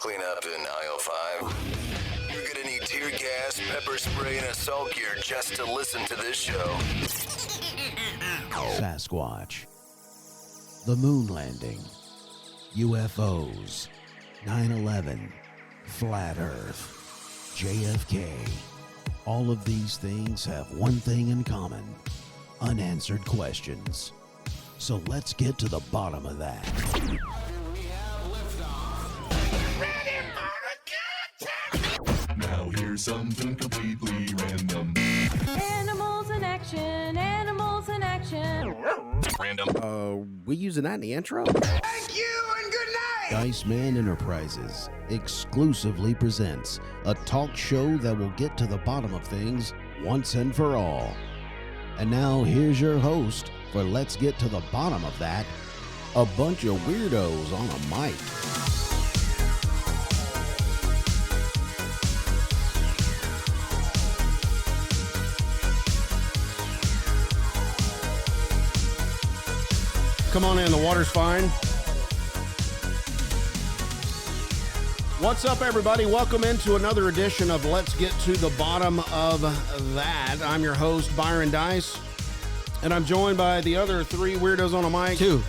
Clean up in aisle 5. You're gonna need tear gas, pepper spray, and assault gear just to listen to this show. Sasquatch, the moon landing, UFOs, 9/11, flat earth, JFK. All of these things have one thing in common: unanswered questions. So let's get to the bottom of that. Now here's something completely random. Animals in action, animals in action. Random. We using that in the intro? Thank you and good night! Iceman Enterprises exclusively presents a talk show that will get to the bottom of things once and for all. And now here's your host for Let's Get to the Bottom of That, a bunch of weirdos on a mic. Come on in, the water's fine. What's up, everybody? Welcome into another edition of Let's Get to the Bottom of That. I'm your host, Byron Dice, and I'm joined by the other three weirdos on a mic. Two.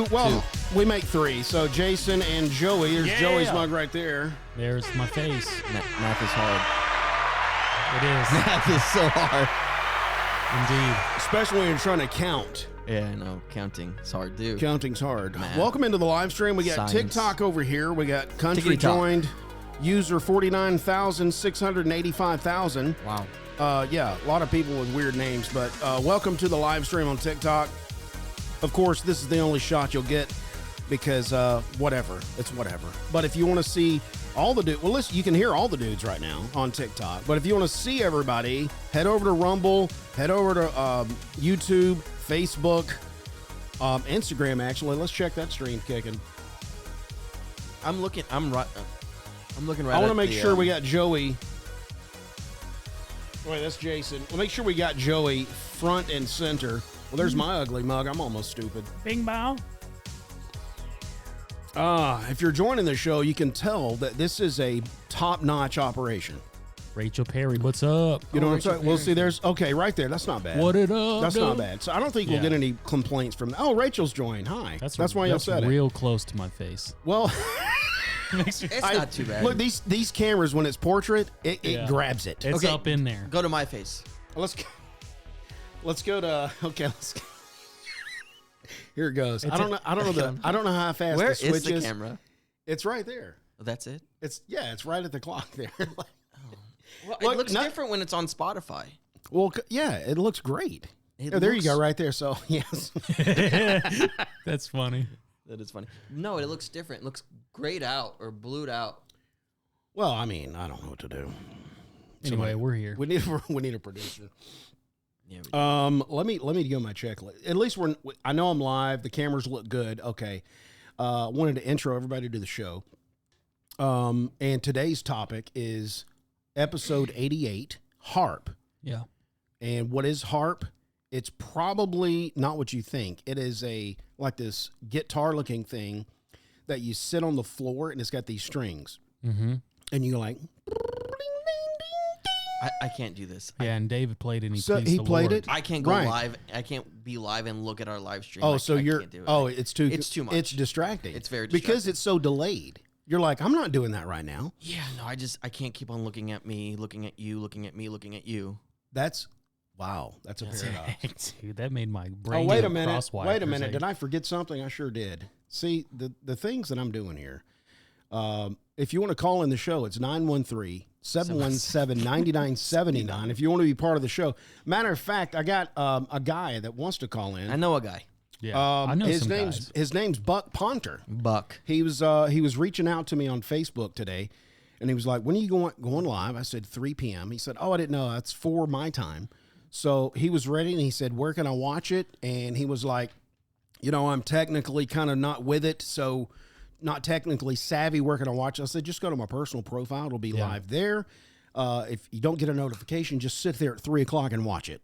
Well, we make three. So Jason and Joey. There's Joey's mug right there. There's my face. Math is hard. It is. Math is so hard. Indeed. Especially when you're trying to count. Yeah, I know. Counting. It's hard, dude. Counting's hard. Math. Welcome into the live stream. We got Science. TikTok over here. We got country Tickety-tock. joined. User 49,685,000. Wow. Yeah, a lot of people with weird names, but welcome to the live stream on TikTok. Of course, this is the only shot you'll get because whatever. It's whatever. But if you want to see all the dudes, well, listen, you can hear all the dudes right now on TikTok. But if you want to see everybody, head over to Rumble, head over to YouTube, Facebook, Instagram, actually. Let's check that stream kicking. I'm looking right. I want to make sure we got Joey. Wait, that's Jason. We'll make sure we got Joey front and center. Well, there's my ugly mug. I'm almost stupid. Bing bow. If you're joining the show, you can tell that this is a top-notch operation. Rachel Perry, what's up? You know what I'm Rachel saying? We'll see. There's okay right there. That's not bad. What it up? That's dude? not bad. So I don't think we'll get any complaints from. Oh, Rachel's joined. Hi. That's why y'all said it. real close to my face. Well, It's not too bad. look, these cameras when it's portrait, it grabs it. It's Okay. up in there. Go to my face. Let's go to here it goes. I don't know how fast Where the is switch the camera? It's right there. Oh, that's it. It's right at the clock there. Well, Look, it looks not- different when it's on Spotify. Well, yeah, it looks great. It Oh, there you go, looks- right there. So yes, That's funny. That is funny. No, it looks different. It looks grayed out or blued out. well, I mean, I don't know what to do. Anyway, we're here. We need a producer. Yeah. Let me go my checklist. At least I know I'm live. The cameras look good. Okay. Wanted to intro everybody to the show. And today's topic is episode 88, HAARP. Yeah. And what is HAARP? It's probably not what you think. It is like this guitar looking thing that you sit on the floor and it's got these strings. Mm-hmm. And you're like, I can't do this. Yeah, and David played it and So pleased he the played Lord. it? I can't go Right. live. I can't be live and look at our live stream. oh, I so you're, can't do it. oh, it's too much. It's distracting. It's very Because distracting. it's so delayed. You're like, I'm not doing that right now. Yeah, no, I can't keep on looking at me, looking at you, looking at me, looking at you. Wow, that's a paradox. Dude, that made my Oh, brain wait go a minute. crosswise Wait a for minute. second. Did I forget something? I sure did. See, the things that I'm doing here. If you want to call in the show, it's 913-717-9979 if you want to be part of the show. Matter of fact, I got a guy that wants to call in. I know a guy. Yeah, I know his some name's guys. his name's Buck Ponter. Buck. He was reaching out to me on Facebook today, and he was like, "When are you going live?" I said 3 p.m. He said, "Oh, I didn't know. That's 4 my time." So he was ready, and he said, "Where can I watch it?" And he was like, "I'm technically kind of not with it, so not technically savvy. Where can I watch it?" I said, "Just go to my personal profile. It'll be live there. If you don't get a notification, just sit there at 3 o'clock and watch it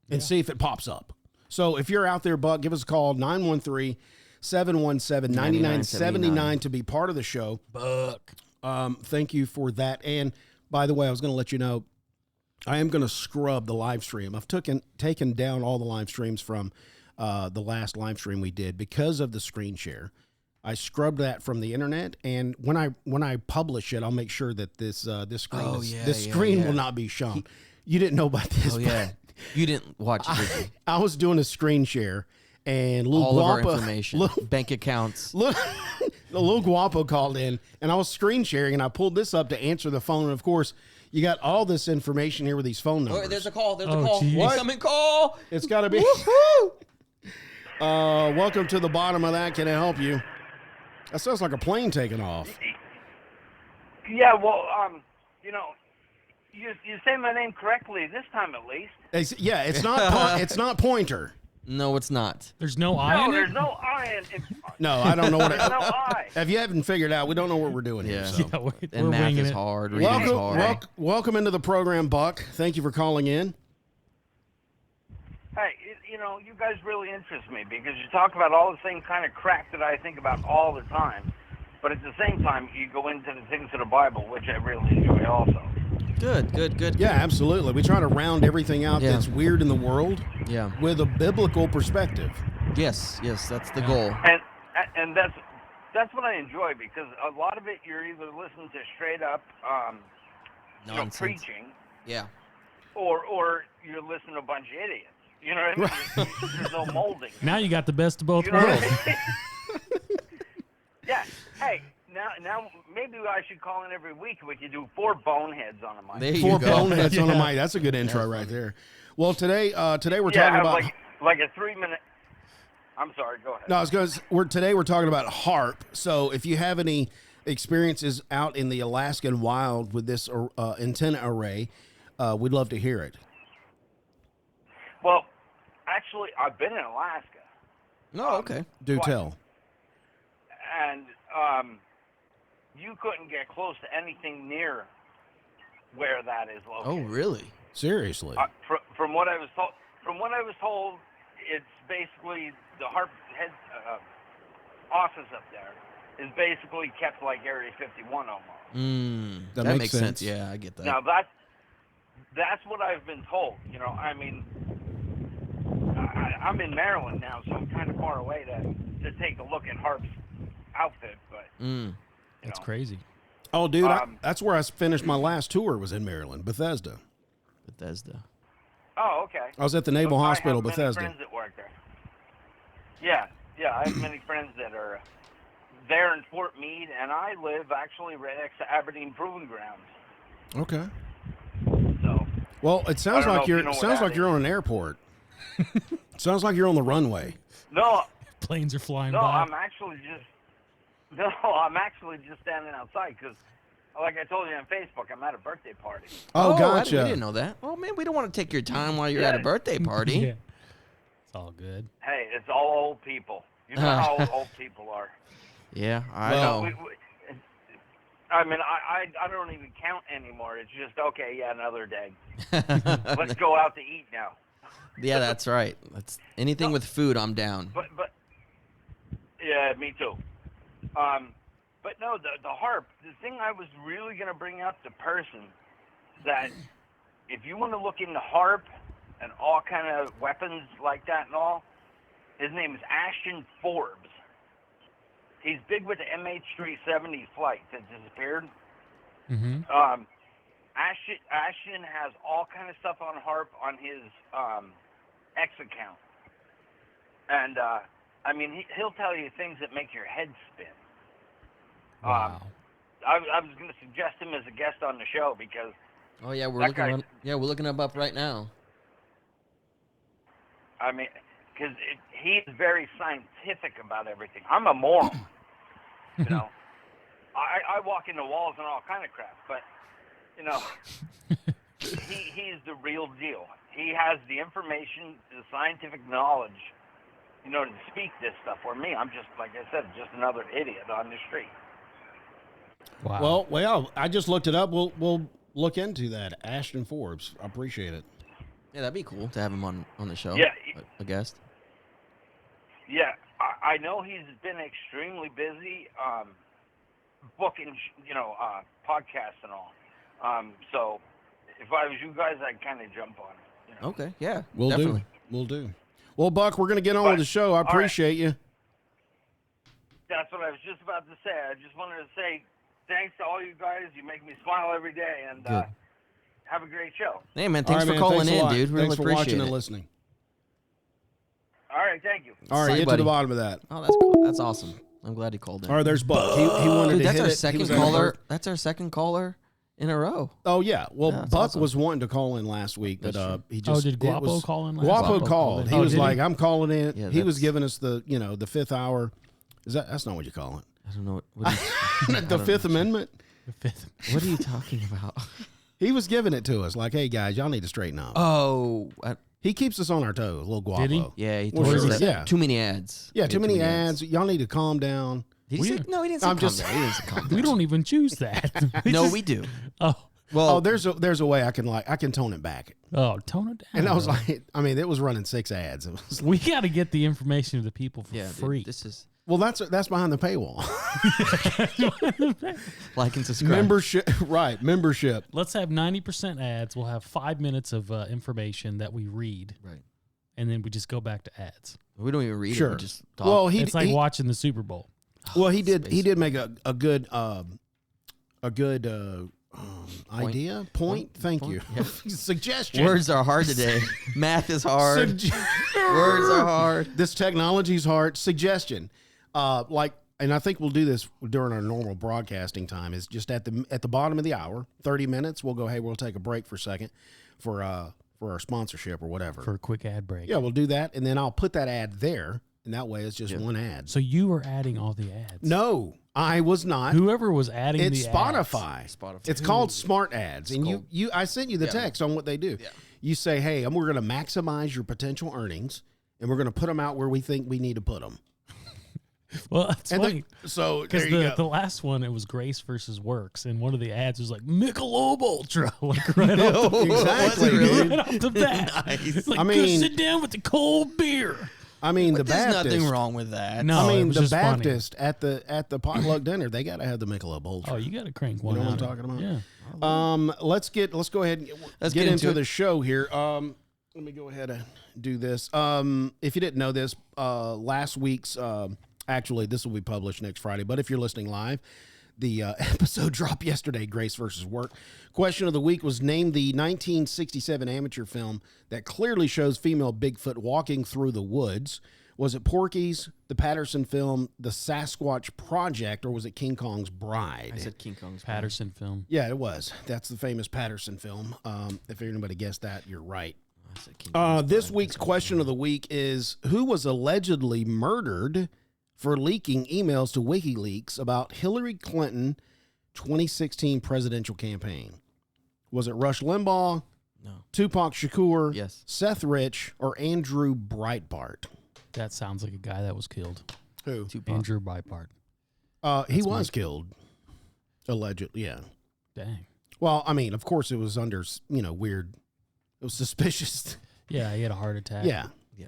and see if it pops up." So if you're out there, Buck, give us a call, 913 717-9979 to be part of the show. Buck. Thank you for that. And by the way, I was going to let you know, I am going to scrub the live stream. I've taken down all the live streams from the last live stream we did because of the screen share. I scrubbed that from the internet, and when I publish it, I'll make sure that this screen will not be shown. You didn't know about this. Oh yeah, you didn't watch it, did you? I was doing a screen share, and all of our information, bank accounts. The little Guapo called in, and I was screen sharing, and I pulled this up to answer the phone, and of course, you got all this information here with these phone numbers. Oh, there's a call. There's a call. Geez. Incoming call. It's got to be. Welcome to the bottom of that. Can I help you? That sounds like a plane taking off. Yeah, well, you say my name correctly this time at least. Yeah, it's not. It's not Pointer. No, it's not. There's no I in it? There's no I in it. No, I don't know what. There's no I. If you haven't figured out, we don't know what we're doing here. Yeah. So. Yeah, we're And math winging is it. hard. Reading is hard. Welcome into the program, Buck. Thank you for calling in. Hey, you guys really interest me because you talk about all the same kind of crap that I think about all the time. But at the same time, you go into the things of the Bible, which I really enjoy also. Good. Yeah, absolutely. We try to round everything out that's weird in the world with a biblical perspective. Yes, that's the goal. And that's what I enjoy because a lot of it you're either listening to straight up Nonsense. Preaching. Yeah. Or you're listening to a bunch of idiots. You know what I mean? There's no molding. Now you got the best of both You know what worlds. I mean? Yeah. Hey, now maybe I should call in every week. We could do 4 boneheads on a mic. There you Four go. boneheads on a mic. That's a good intro right there. Well, today we're talking about like a 3-minute. I'm sorry. Go ahead. No, I was going to. Today we're talking about HAARP. So if you have any experiences out in the Alaskan wild with this antenna array, we'd love to hear it. Well, actually, I've been in Alaska. Oh, okay. Do twice. tell. And you couldn't get close to anything near where that is located. Oh, really? Seriously. From what I was told, it's basically the HAARP head office up there is basically kept like Area 51 almost. That That makes makes sense. sense. Yeah, I get that. Now that's what I've been told. I mean, I'm in Maryland now, so I'm kind of far away to take a look at HAARP's outfit, but That's crazy. Oh, dude, that's where I finished my last tour. Was in Maryland, Bethesda. Oh, okay. I was at the Naval Hospital, I have Bethesda. many friends that work there. Yeah, I have many friends that are there in Fort Meade, and I live actually right next to Aberdeen Proving Grounds. Okay. So. Well, it sounds I don't like know you're. if you know It what sounds that like you're is. on an airport. Sounds like you're on the runway. No, Planes are flying no, by. I'm actually just standing outside because, like I told you on Facebook, I'm at a birthday party. Oh, we gotcha. didn't know that. Oh, man, we don't want to take your time while you're at a Yeah. birthday party. Yeah. It's all good. Hey, it's all old people. You know how old people are. Yeah, I Well, know. I mean, I don't even count anymore. It's just, okay, yeah, another day. Let's go out to eat now. Yeah, that's right. That's anything with food, I'm down. But yeah, me too. But no, the HAARP, the thing I was really going to bring up the person that if you want to look into HAARP and all kind of weapons like that and all, his name is Ashton Forbes. He's big with the MH370 flight that disappeared. Mm-hmm. Ashton has all kind of stuff on HAARP on his X account. And, I mean, he'll tell you things that make your head spin. Wow. I was going to suggest him as a guest on the show because Oh yeah, we're that looking. guy- We're looking him up right now. I mean, because he's very scientific about everything. I'm a moron, you know. I walk into walls and all kind of crap, but you know, he's the real deal. He has the information, the scientific knowledge, you know, to speak this stuff. For me, I'm just, like I said, just another idiot on the street. Wow. Well, I just looked it up. We'll look into that. Ashton Forbes. I appreciate it. Yeah, that'd be cool to have him on the show. Yeah. A guest. Yeah, I know he's been extremely busy booking, podcasts and all. So if I was you guys, I'd kind of jump on it. You know? Okay, yeah, We'll definitely. do. We'll do. Well, Buck, we're going to get on with the show. I appreciate you. That's what I was just about to say. I just wanted to say thanks to all you guys. You make me smile every day, and have a great show. Hey, man, thanks All right, for calling thanks a in, lot. dude. Really Thanks for appreciate watching it. and listening. All right, thank you. All right, Sorry, get to buddy. the bottom of that. Oh, that's cool. That's awesome. I'm glad he called in. All right, there's Buck. He wanted Dude, to that's hit our it. He second was at caller. work. That's our second caller in a row. Oh yeah. Well, Yeah, that's Buck awesome. was wanting to call in last week, but That's true. he just did Guapo call in last Guapo week? called. He Oh, was did he? like, "I'm calling in." Yeah, he was that's- giving us the fifth hour. That's not what you call it. I don't know. What do you, The Fifth Amendment. The fifth. What are you talking about? He was giving it to us like, "Hey guys, y'all need to straighten up." Oh, He keeps us on our toes, little Guapo. Did he? yeah. He Well, told us sure, that. yeah. Too many ads. Yeah, We too had many ads. Y'all need to calm down. Did he say? No, he didn't say I'm calm just- down. He didn't say calm down. We don't even choose that. No, we do. Oh, Well, Oh, there's a way I can tone it back. tone it down. And I was bro. like, I mean, it was running 6 ads. It was, we got to get the information to the people for yeah, dude, free. this is well, that's behind the paywall. like and subscribe. Membership, right? Membership. Let's have 90% ads. We'll have 5 minutes of information that we read, Right. and then we just go back to ads. We don't even read Sure. it. We just talk. Well, It's like watching the Super Bowl. he did make a good idea point. Thank you. Suggestion. Words are hard today. Math is hard. Sugge- Words are hard. This technology's hard. Suggestion. And I think we'll do this during our normal broadcasting time. Is just at the bottom of the hour, 30 minutes. We'll go. Hey, we'll take a break for a second for our sponsorship or whatever. For a quick ad break. Yeah, we'll do that, and then I'll put that ad there, and that way it's just one ad. So you were adding all the ads. No, I was not. Whoever was adding It's the Spotify. ads. Spotify. It's called Smart Ads, and called- I sent you the text on what they do. Yeah. You say, hey, we're going to maximize your potential earnings, and we're going to put them out where we think we need to put them. Well, that's And funny. so Because there you go. the last one, it was Grace versus Works, and one of the ads was like Michelob Ultra, like right off the, Exactly, right off the bat. Nice. Like, I go mean- sit down with the cold beer. I mean, the There's Baptist. nothing wrong with that. No, I it mean, was the just funny. Baptist at the potluck dinner, they got to have the Michelob Ultra. Oh, you got to crank You one know what I'm out. talking about? Yeah. Let's go ahead and Let's get get into into the it. show here. Let me go ahead and do this. If you didn't know this, last week's actually this will be published next Friday, but if you're listening live, the episode dropped yesterday, Grace versus Work. Question of the week was, name the 1967 amateur film that clearly shows female Bigfoot walking through the woods. Was it Porky's, the Patterson film, the Sasquatch Project, or was it King Kong's Bride? I said King Kong's Patterson film. Yeah, it was. That's the famous Patterson film. If anybody guessed that, you're right. I said King Kong's This Bride. week's question of the week is, who was allegedly murdered for leaking emails to WikiLeaks about Hillary Clinton 2016 presidential campaign? Was it Rush Limbaugh, No. Tupac Shakur, Yes. Seth Rich, or Andrew Breitbart? That sounds like a guy that was killed. Who? Tupac. Andrew Breitbart. He was killed. Allegedly, yeah. Dang. Well, I mean, of course it was under, weird. It was suspicious. Yeah, he had a heart attack. Yeah, Yeah.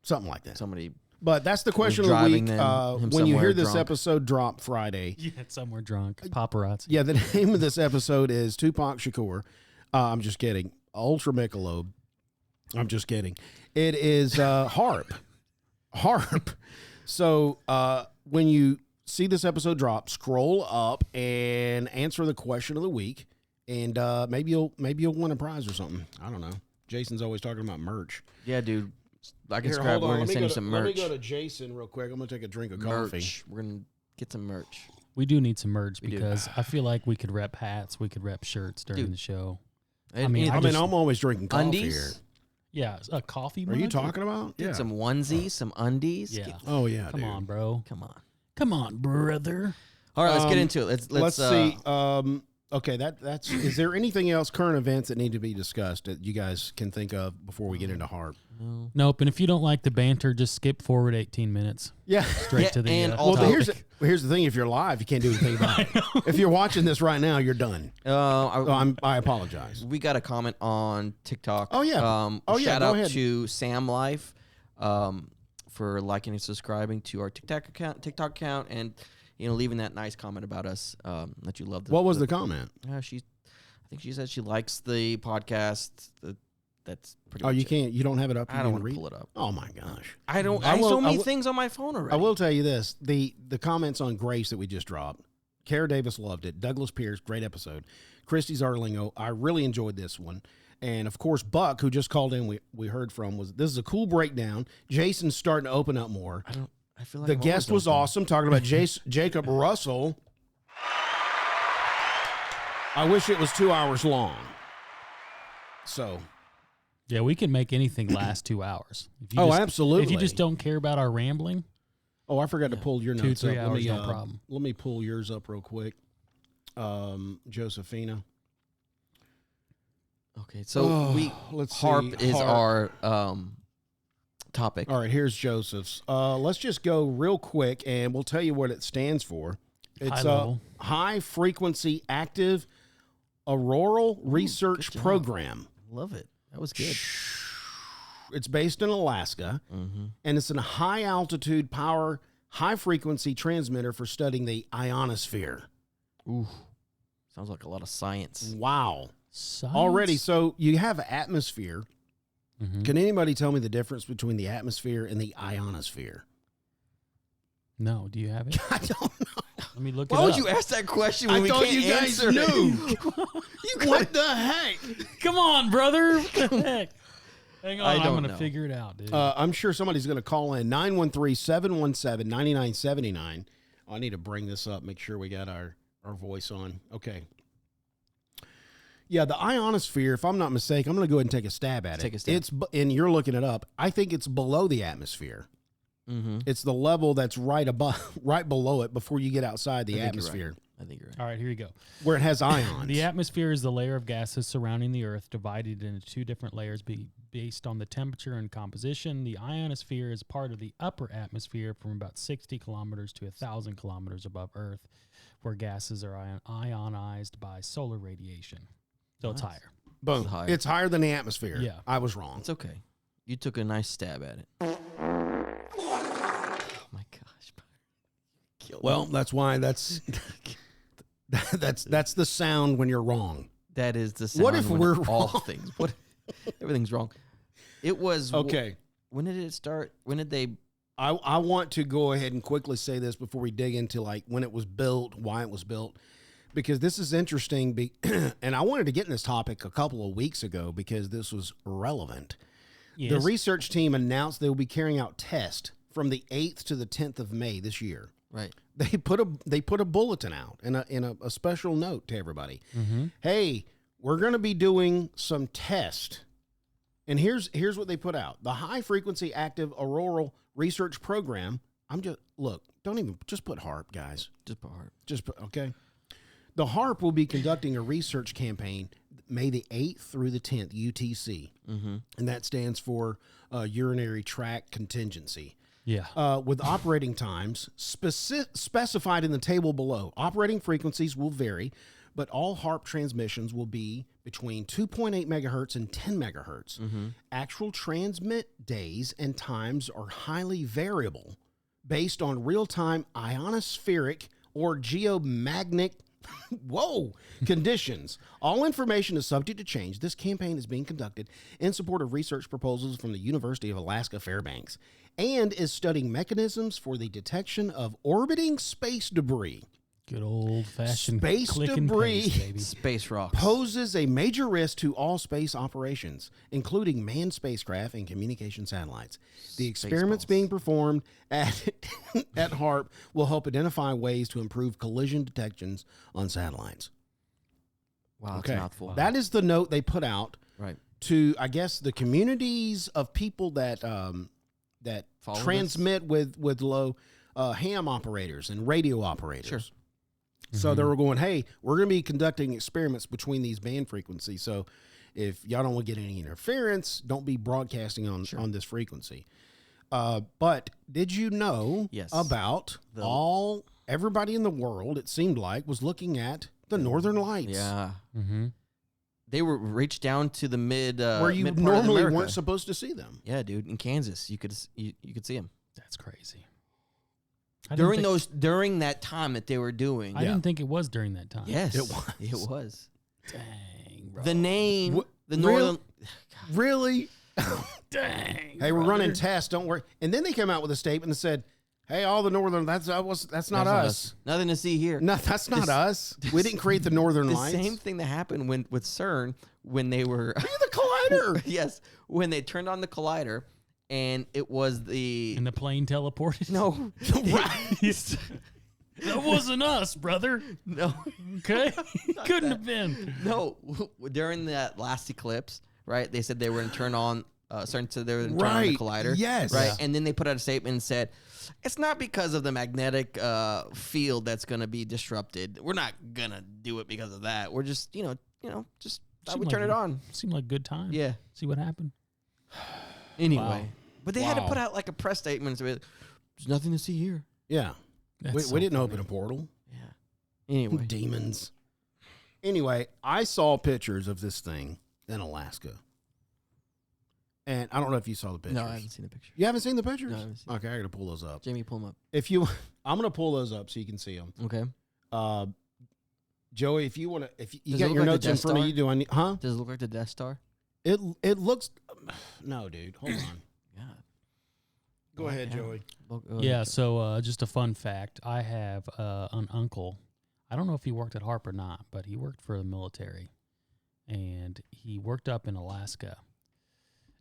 something like that. Somebody. But that's the question of the driving week. him When you hear somewhere this drunk. episode drop Friday, Yeah, somewhere drunk. Paparazzi. yeah, the name of this episode is Tupac Shakur. I'm just kidding. Ultra Michelob. I'm just kidding. It is HAARP. HAARP. So when you see this episode drop, scroll up and answer the question of the week, and maybe you'll win a prize or something. I don't know. Jason's always talking about merch. Yeah, dude. Like and Here, subscribe. hold on. We're Let gonna me send go you to- some Let me merch. go to Jason real quick. I'm gonna take a drink of coffee. Merch. We're gonna get some merch. We do need some merch We do. because I feel like we could rep hats, we could rep shirts during Dude. the show. I mean, I I mean, just- I'm always drinking coffee Undies? here. Yeah, a coffee Are you mug? talking about? Dude, Yeah. some onesies, some undies. Yeah. Oh yeah. Come dude. on, bro. Come on. Come on, brother. All right, let's get into it. Let's see. Okay, that's. Is there anything else, current events that need to be discussed that you guys can think of before we get into HAARP? Nope. And if you don't like the banter, just skip forward 18 minutes. Yeah. Straight Yeah, to the and well, all Well, topic. here's the thing. If you're live, you can't do anything about it. If you're watching this right now, you're done. I apologize. We got a comment on TikTok. Oh, yeah. Oh, yeah, Shout go out ahead. to Sam Life for liking and subscribing to our TikTok account, and leaving that nice comment about us that you love. What was the comment? I think she said she likes the podcast. That's pretty. Oh, much you it. can't. You don't have it up. I don't want to pull it up. Oh my gosh. I don't. I have so many things on my phone already. I will tell you this: the comments on Grace that we just dropped. Kara Davis loved it. Douglas Pierce, great episode. Christy Zarlingo, I really enjoyed this one. And of course, Buck, who just called in, we heard from, this is a cool breakdown. Jason's starting to open up more. I feel like the guest was awesome, talking about Jacob Russell. I wish it was 2 hours long. So. Yeah, we can make anything last 2 hours. Absolutely. If you just don't care about our rambling. Oh, I forgot to pull your notes 2-3 up. hours, no problem. Let me pull yours up real quick. Josephina. Okay, so let's HAARP see. is our topic. All right, here's Joseph's. Let's just go real quick, and we'll tell you what it stands for. It's a high-frequency active auroral research program. Love it. That was good. It's based in Alaska, and it's a high-altitude power, high-frequency transmitter for studying the ionosphere. Ooh, sounds like a lot of science. Wow. Science? Already, so you have atmosphere. Can anybody tell me the difference between the atmosphere and the ionosphere? No, do you have it? I don't know. Let me look it Why up. would you ask that question when I we thought can't you guys answer knew. it? What the heck? Come on, brother. What the heck? Hang on, I don't I'm going to know. figure it out, dude. I'm sure somebody's going to call in 913-717-9979. I need to bring this up, make sure we got our voice on. Okay. Yeah, the ionosphere, if I'm not mistaken, I'm going to go ahead and take a stab at it. Take a stab. And you're looking it up. I think it's below the atmosphere. It's the level that's right below it before you get outside the atmosphere. I think you're right. All right, here you go. Where it has ions. The atmosphere is the layer of gases surrounding the Earth, divided into two different layers based on the temperature and composition. The ionosphere is part of the upper atmosphere from about 60 kilometers to 1,000 kilometers above Earth, where gases are ionized by solar radiation. So it's higher. Boom. It's higher than the atmosphere. Yeah. I was wrong. It's okay. You took a nice stab at it. Oh my gosh. Well, that's why that's the sound when you're wrong. That is the sound. What if when we're all wrong? things? What? Everything's wrong. It was Okay. When did it start? When did they? I want to go ahead and quickly say this before we dig into like when it was built, why it was built, because this is interesting. And I wanted to get in this topic a couple of weeks ago because this was relevant. Yes. The research team announced they will be carrying out tests from the 8th to the 10th of May this year. Right. They put a bulletin out in a special note to everybody. Hey, we're going to be doing some tests. And here's what they put out. The High Frequency Active Auroral Research Program. Just put HAARP, guys. Just put HAARP. Okay. The HAARP will be conducting a research campaign May the 8th through the 10th, UTC. And that stands for Urinary Tract Contingency. Yeah. With operating times specified in the table below. Operating frequencies will vary, but all HAARP transmissions will be between 2.8 megahertz and 10 megahertz. Actual transmit days and times are highly variable based on real-time ionospheric or geomagnetic conditions. All information is subject to change. This campaign is being conducted in support of research proposals from the University of Alaska Fairbanks and is studying mechanisms for the detection of orbiting space debris. Good old-fashioned Space click and debris paste, baby. Space rocks. Poses a major risk to all space operations, including manned spacecraft and communication satellites. The experiments being performed at HAARP will help identify ways to improve collision detections on satellites. Wow, that's a mouthful. That is the note they put out Right. to, I guess, the communities of people that Follow transmit with low ham operators and radio operators. Sure. So they were going, hey, we're going to be conducting experiments between these band frequencies. So if y'all don't want to get any interference, don't be broadcasting on this frequency. But did you know about everybody in the world, it seemed like, was looking at the Northern Lights? Yeah. They were reached down to the mid where you mid part of normally America. weren't supposed to see them. Yeah, dude. In Kansas, you could see them. That's crazy. During that time that they were doing. I didn't think it was during that time. Yes, It was. It was. Dang, bro. The name, the Real- northern. Really? Dang. Hey, we're running tests. Don't worry. And then they came out with a statement and said, "Hey, all the northern that's not us. Nothing to see here. No, that's not us. We didn't create the northern The lights." same thing that happened with CERN when they were The collider. yes, when they turned on the collider, and it was the And the plane teleported? no Right. That wasn't us, brother. no Okay? Couldn't have been. no during that last eclipse, right? They said they were going to turn on CERN said they were going to turn on the Right. collider, Yes. right? Yeah. And then they put out a statement and said it's not because of the magnetic field that's going to be disrupted. We're not going to do it because of that. We're just just thought Seemed we like turn it on. Seemed like a good time. Yeah. See what happened? Anyway, Wow. but they had to Wow. put out like a press statement. So there's nothing to see here. Yeah. That's We so didn't funny. open a portal. Yeah. Anyway, Demons. Anyway, I saw pictures of this thing in Alaska. And I don't know if you saw the pictures. no, I haven't seen the picture. You haven't seen the pictures? No, I haven't seen Okay, I got to pull those up. Jamie, pull them up. If you, I'm going to pull those up so you can see them. Okay. Joey, if you want to, if you Does it got look your like the notes in Death front of Star? you, do I need, huh? Does it look like the Death Star? It looks, no, dude, hold on. Yeah. Go ahead, Yeah. Joey. Yeah, so just a fun fact. I have an uncle. I don't know if he worked at HAARP or not, but he worked for the military. And he worked up in Alaska.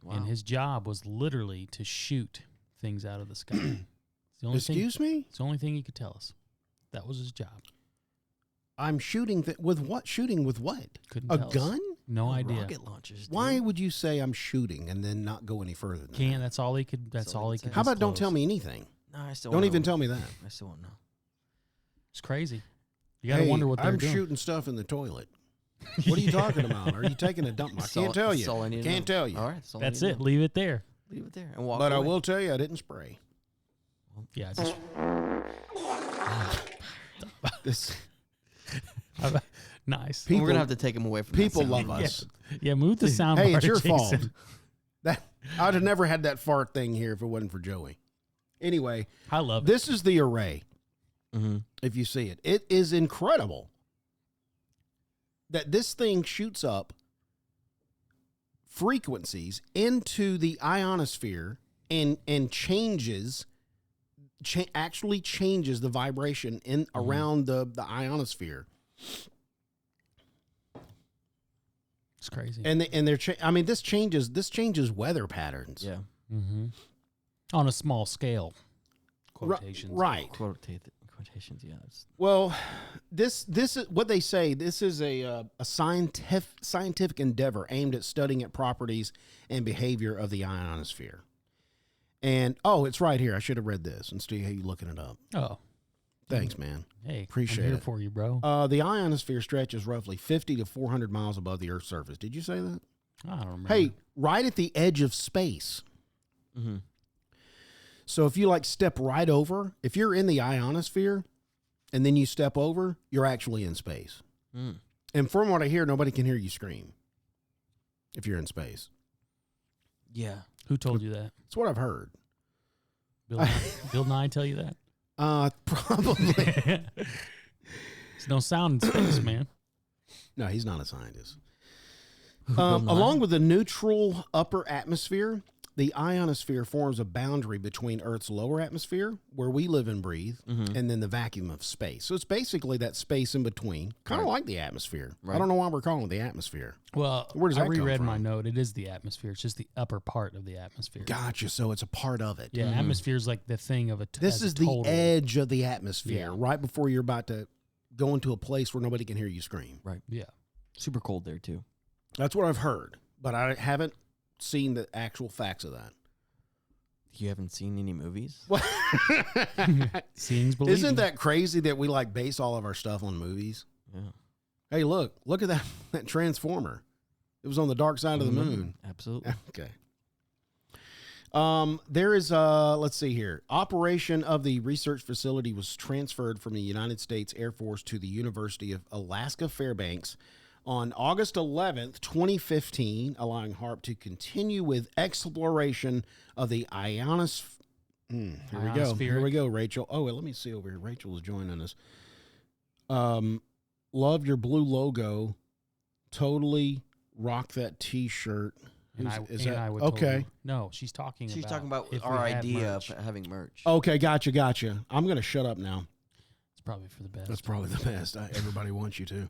Wow. And his job was literally to shoot things out of the sky. It's the only Excuse me? It's the only thing he could tell us. That was his job. I'm shooting with what? Shooting with what? Couldn't A tell us. gun? No idea. Rocket launchers. dude. Why would you say I'm shooting and then not go any further than Can't. that? That's all he could. That's all he could. How about don't disclose. tell me anything? No, I still Don't won't even know. tell me that. I still won't know. It's crazy. You gotta Hey, wonder what they're I'm doing. shooting stuff in the toilet. What are you talking about? Are you taking a dump? I That's all- can't tell that's you. all I need to Can't know. tell you. All right. That's all I That's need to it. know. Leave it there. Leave it there and walk But I away. will tell you, I didn't spray. Yeah. Just, This nice. People- We're gonna have to take him away from people that sound. love us. Yeah. Move the sound. Hey, bar it's to your Jason. fault. That I'd have never had that fart thing here if it wasn't for Joey. Anyway, I love it. this is the array. Mm-hmm. If you see it, it is incredible that this thing shoots up frequencies into the ionosphere and actually changes the vibration in around the ionosphere. It's crazy. And this changes weather patterns. Yeah. Mm-hmm. On a small scale. Ri- Quotations. right. Quotations. Yeah. Well, this is what they say. This is a scientific endeavor aimed at studying at properties and behavior of the ionosphere. And it's right here. I should have read this and see how you looking it up. Oh, Thanks, man. hey, Appreciate I'm here it. for you, bro. The ionosphere stretches roughly 50 to 400 miles above the Earth's surface. Did you say that? I don't remember. Hey, right at the edge of space. Mm-hmm. So if you step right over, if you're in the ionosphere and then you step over, you're actually in space. Mm. And from what I hear, nobody can hear you scream if you're in space. Yeah. Who told you that? That's what I've heard. Bill Nye tell you that? Probably. There's no sound in space, man. No, he's not a scientist. Bill Nye? Along with the neutral upper atmosphere, the ionosphere forms a boundary between Earth's lower atmosphere, where we live and breathe, and then the vacuum of space. So it's basically that space in between, kind of like the atmosphere. I don't know why we're calling it the atmosphere. Well, Where does I that come reread my from? note. It is the atmosphere. It's just the upper part of the atmosphere. Gotcha. So it's a part of it. Yeah, atmosphere is like the thing of a. This as a is the total. edge of the atmosphere, Yeah. right before you're about to go into a place where nobody can hear you scream. Right. Yeah. Super cold there too. That's what I've heard, but I haven't seen the actual facts of that. You haven't seen any movies? Seeing's believing. Isn't that crazy that we base all of our stuff on movies? Yeah. Hey, look at that transformer. It was on the dark side of the moon. Absolutely. Okay. There is let's see here. Operation of the research facility was transferred from the United States Air Force to the University of Alaska Fairbanks on August 11th, 2015, allowing HAARP to continue with exploration of the ionosphere. Here we go. Here we go, Rachel. Oh, wait, let me see over here. Rachel is joining us. Love your blue logo. Totally rock that T-shirt. I would okay? totally, no, she's talking about if our we had idea of merch. having merch. Okay, gotcha. I'm going to shut up now. It's probably for the best. That's probably the best. Everybody wants you to.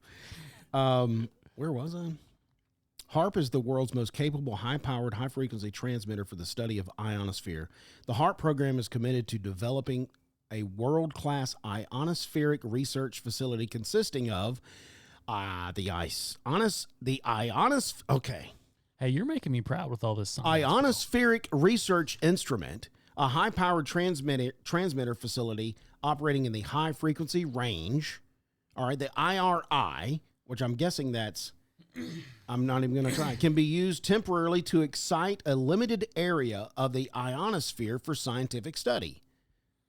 Where was I? HAARP is the world's most capable, high-powered, high-frequency transmitter for the study of ionosphere. The HAARP program is committed to developing a world-class ionospheric research facility consisting of okay. Hey, you're making me proud with all this science. Ionospheric research instrument, a high-powered transmitter facility operating in the high-frequency range. All right, the IRI, which I'm guessing that's, I'm not even going to try, can be used temporarily to excite a limited area of the ionosphere for scientific study.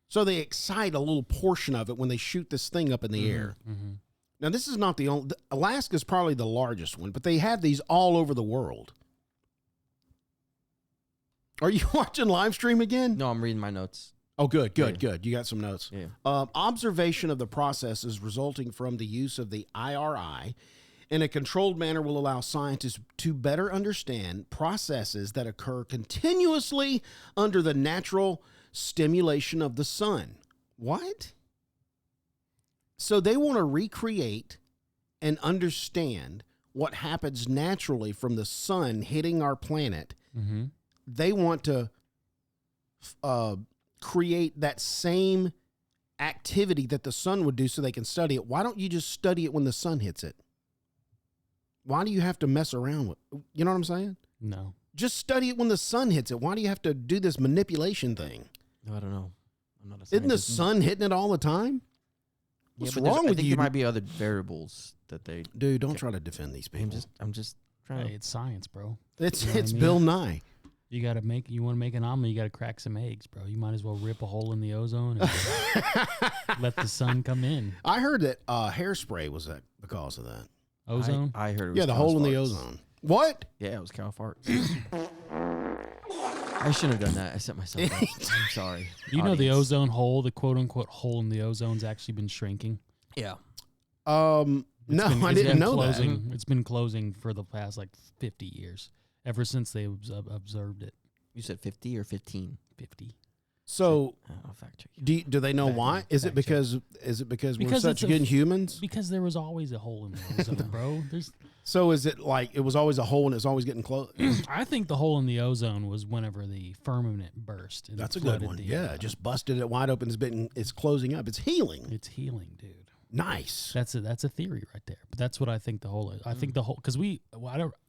So they excite a little portion of it when they shoot this thing up in the air. Mm-hmm. Now, this is not the only, Alaska is probably the largest one, but they have these all over the world. Are you watching live stream again? No, I'm reading my notes. Oh, good. You got some notes. Yeah. Observation of the processes resulting from the use of the IRI in a controlled manner will allow scientists to better understand processes that occur continuously under the natural stimulation of the sun. What? So they want to recreate and understand what happens naturally from the sun hitting our planet. Mm-hmm. They want to create that same activity that the sun would do so they can study it. Why don't you just study it when the sun hits it? Why do you have to mess around with, you know what I'm saying? No. Just study it when the sun hits it. Why do you have to do this manipulation thing? No, I don't know. I'm not a Isn't the scientist. sun hitting it all the time? What's wrong I with think you? there might be other variables that they. Dude, don't try to defend these people. I'm just trying. Hey, it's science, bro. It's You know what it's I mean? Bill Nye. You want to make an omelet, you got to crack some eggs, bro. You might as well rip a hole in the ozone and let the sun come in. I heard that hairspray was the cause of that. Ozone? I heard it was Yeah, the cow's hole in the farts. ozone. What? Yeah, it was cow farts. I shouldn't have done that. I set myself up. I'm sorry. You know the audience. ozone hole, the quote-unquote hole in the ozone's actually been shrinking. Yeah. No, I It's didn't been know that. closing. It's been closing for the past, 50 years, ever since they observed it. You said 50 or 15? 50. So, I'll fact check you. do they know Fact why? check, Is it fact check. because we're Because such it's a good f- humans? Because there was always a hole in the ozone, bro. So is it like it was always a hole and it's always getting close? I think the hole in the ozone was whenever the firmament burst. And That's a good flooded one. the, Yeah, just busted it wide open. It's closing up. It's healing. It's healing, dude. Nice. That's a theory right there. But that's what I think the hole is. I think the hole, because do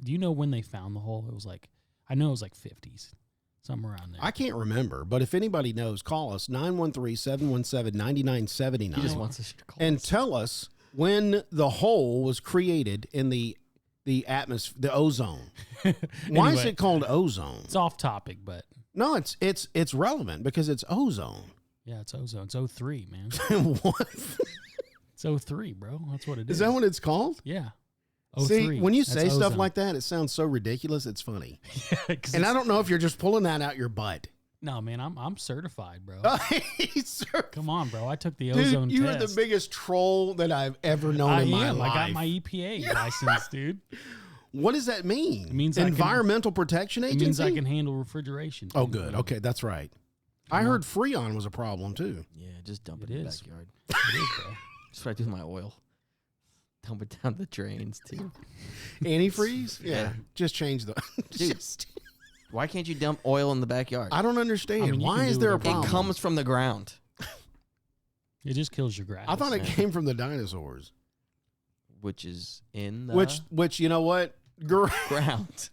you know when they found the hole? It was I know it was 50s, somewhere around there. I can't remember, but if anybody knows, call us 913-717-9979. He just wants us to call and us. tell us when the hole was created in the atmosphere, the ozone. Why is Anyway. it called ozone? It's off topic, but No, it's relevant because it's ozone. yeah, it's ozone. It's 03, man. What? It's 03, bro. That's what it is. Is that what it's called? Yeah. See, 03. when you That's say stuff ozone. like that, it sounds so ridiculous. It's funny, 'Cause and I it's- don't know if you're just pulling that out your butt. No, man, I'm certified, bro. Sir, Come on, bro. I took the dude, ozone you test. are the biggest troll that I've ever known in my life. I got my EPA license, dude. What does that mean? It means I can- Environmental Protection It Agency. means I can handle refrigeration. Oh, dude. good. Okay, that's right. I heard Freon was a problem too. Yeah, just dump it It in the is. backyard. It is, bro. That's what I do with my oil. Dump it down the drains, too. Antifreeze? Yeah. Yeah. Just change the. Dude. Why can't you dump oil in the backyard? I don't understand. I mean, you Why can is do there a whatever you problem? It comes from the ground. It just kills your grass. I thought it came from the dinosaurs. Which is in the Which you know what? ground.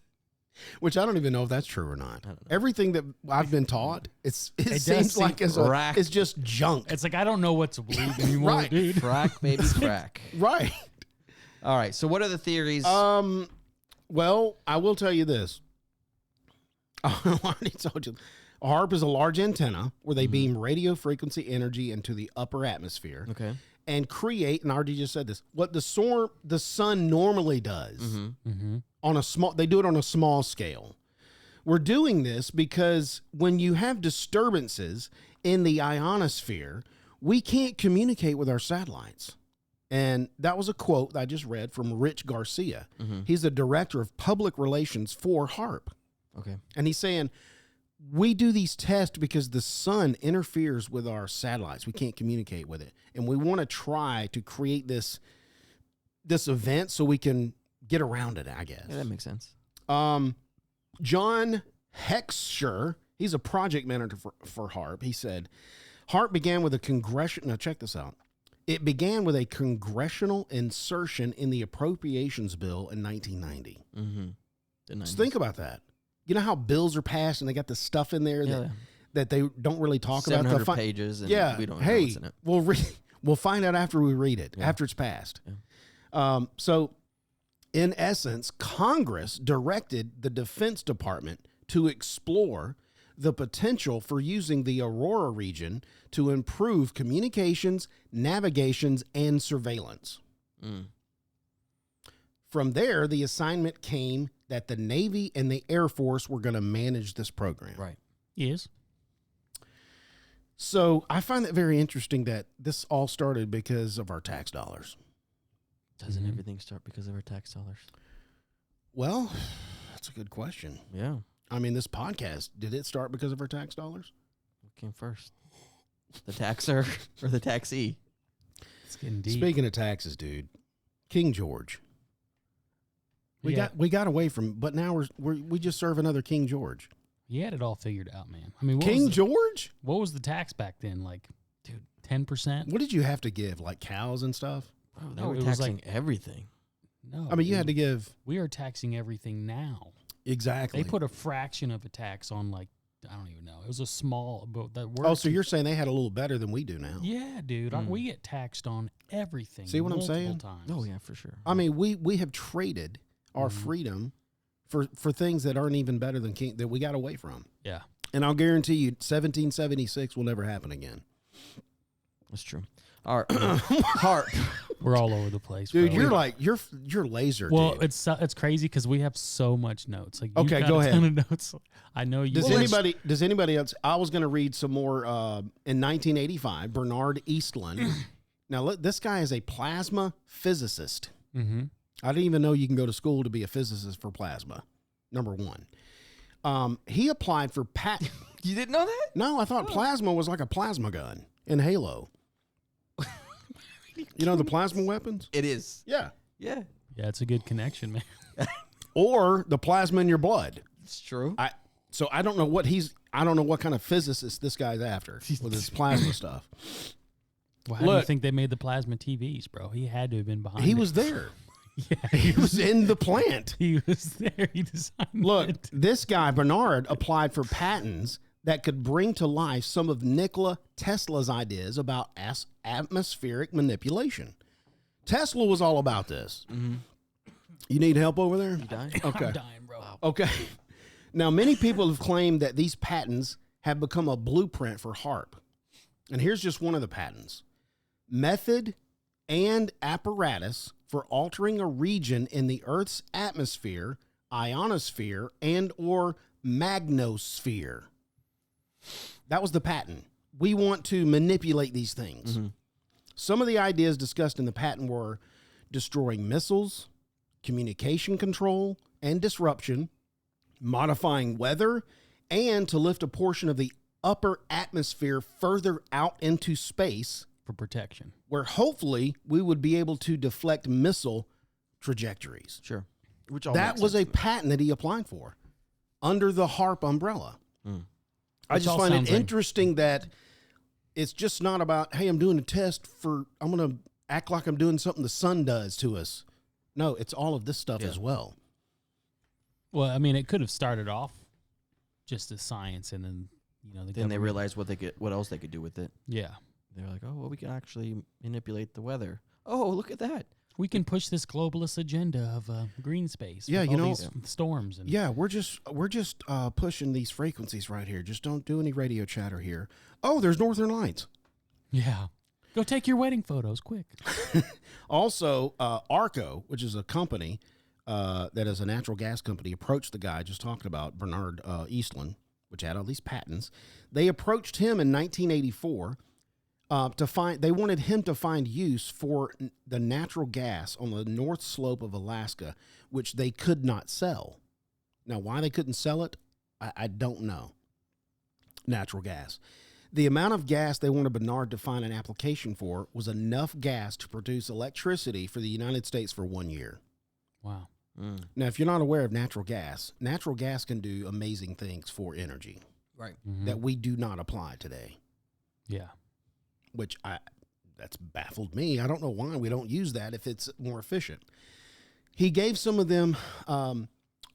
Which I don't even know if that's true or not. I don't know. Everything that I've been taught, it does seems seem like it's just junk. It's like I don't know what to believe anymore, Right. dude. Crack, baby, crack. Right. All right, so what are the theories? Well, I will tell you this. I already told you. A HAARP is a large antenna where they beam radio frequency energy into the upper atmosphere Okay. and create, and I already just said this, what the sun normally does Mm-hmm. on a small, they do it on a small scale. We're doing this because when you have disturbances in the ionosphere, we can't communicate with our satellites. And that was a quote that I just read from Rich Garcia. He's the director of public relations for HAARP. Okay. And he's saying, we do these tests because the sun interferes with our satellites. We can't communicate with it. And we want to try to create this event so we can get around it, I guess. Yeah, that makes sense. John Heckscher, he's a project manager for HAARP. He said, HAARP began with a congressional, now check this out. It began with a congressional insertion in the appropriations bill in 1990. So think about that. You know how bills are passed and they got the stuff in there that they don't really talk about? 700 pages, and we don't know what's in it. We'll find out after we read it, after it's passed. Yeah. So, in essence, Congress directed the Defense Department to explore the potential for using the Aurora region to improve communications, navigations, and surveillance. From there, the assignment came that the Navy and the Air Force were going to manage this program. Right. Yes. So I find it very interesting that this all started because of our tax dollars. Doesn't everything start because of our tax dollars? Well, that's a good question. Yeah. I mean, this podcast, did it start because of our tax dollars? What came first? The taxer or the taxee? It's getting deep. Speaking of taxes, dude, King George. We got away from, but now we just serve another King George. He had it all figured out, man. I mean, King George? What was the tax back then? Like, dude, 10%? What did you have to give? Like cows and stuff? Oh, they No, were it was taxing everything. No. I mean, you had to give. We are taxing everything now. Exactly. They put a fraction of a tax on, like, I don't even know. It was a small, but that worked. Oh, so you're saying they had a little better than we do now? Yeah, dude. We get taxed on everything. See what I'm saying? multiple times. Oh, yeah, for sure. I mean, we have traded our freedom for things that aren't even better than King, that we got away from. Yeah. And I'll guarantee you 1776 will never happen again. That's true. Our HAARP. We're all over the place, Dude, bro. you're like, you're laser, Well, dude. it's crazy because we have so much notes. Like, Okay, you've got go a ahead. ton of notes. I know you. Does anybody else? I was going to read some more. In 1985, Bernard Eastlund. Now, this guy is a plasma physicist. Mm-hmm. I didn't even know you can go to school to be a physicist for plasma. Number one. He applied for patent. You didn't know that? No, I thought plasma was like a plasma gun in Halo. You know the plasma weapons? It is. Yeah. Yeah. Yeah, it's a good connection, man. Or the plasma in your blood. It's true. So I don't know what kind of physicist this guy's after with his plasma stuff. Well, how do you Look. think they made the plasma TVs, bro? He had to have been behind He it. was there. Yeah, He was in the plant. he was there. He designed Look, it. this guy, Bernard, applied for patents that could bring to life some of Nikola Tesla's ideas about atmospheric manipulation. Tesla was all about this. Mm-hmm. You need help over there? You dying? Okay. I'm dying, bro. Okay. Now, many people have claimed that these patents have become a blueprint for HAARP. And here's just one of the patents. Method and apparatus for altering a region in the Earth's atmosphere, ionosphere, and or magnosphere. That was the patent. We want to manipulate these things. Mm-hmm. Some of the ideas discussed in the patent were destroying missiles, communication control and disruption, modifying weather, and to lift a portion of the upper atmosphere further out into space, For protection. where hopefully we would be able to deflect missile trajectories. Sure. Which all That makes was sense a to me. patent that he applied for under the HAARP umbrella. I Which just all find it sounds like- interesting that it's just not about, hey, I'm doing a test I'm going to act like I'm doing something the sun does to us. No, it's all of this stuff as well. Well, I mean, it could have started off just as science, and then the Then they government- realized what else they could do with it. Yeah, They're like, oh, well, we can actually manipulate the weather. Oh, look at that. we can push this globalist agenda of green space. Yeah, with you all know- these storms and Yeah, we're just pushing these frequencies right here. Just don't do any radio chatter here. Oh, there's Northern Lights. yeah. Go take your wedding photos quick. Also, Arco, which is a company, that is a natural gas company, approached the guy just talking about, Bernard Eastland, which had all these patents. They approached him in 1984 they wanted him to find use for the natural gas on the north slope of Alaska, which they could not sell. Now, why they couldn't sell it, I don't know. Natural gas. The amount of gas they wanted Bernard to find an application for was enough gas to produce electricity for the United States for 1 year. Wow. Now, if you're not aware of natural gas can do amazing things for energy. Right. That we do not apply today. Yeah. Which that's baffled me. I don't know why we don't use that if it's more efficient. He gave some of them,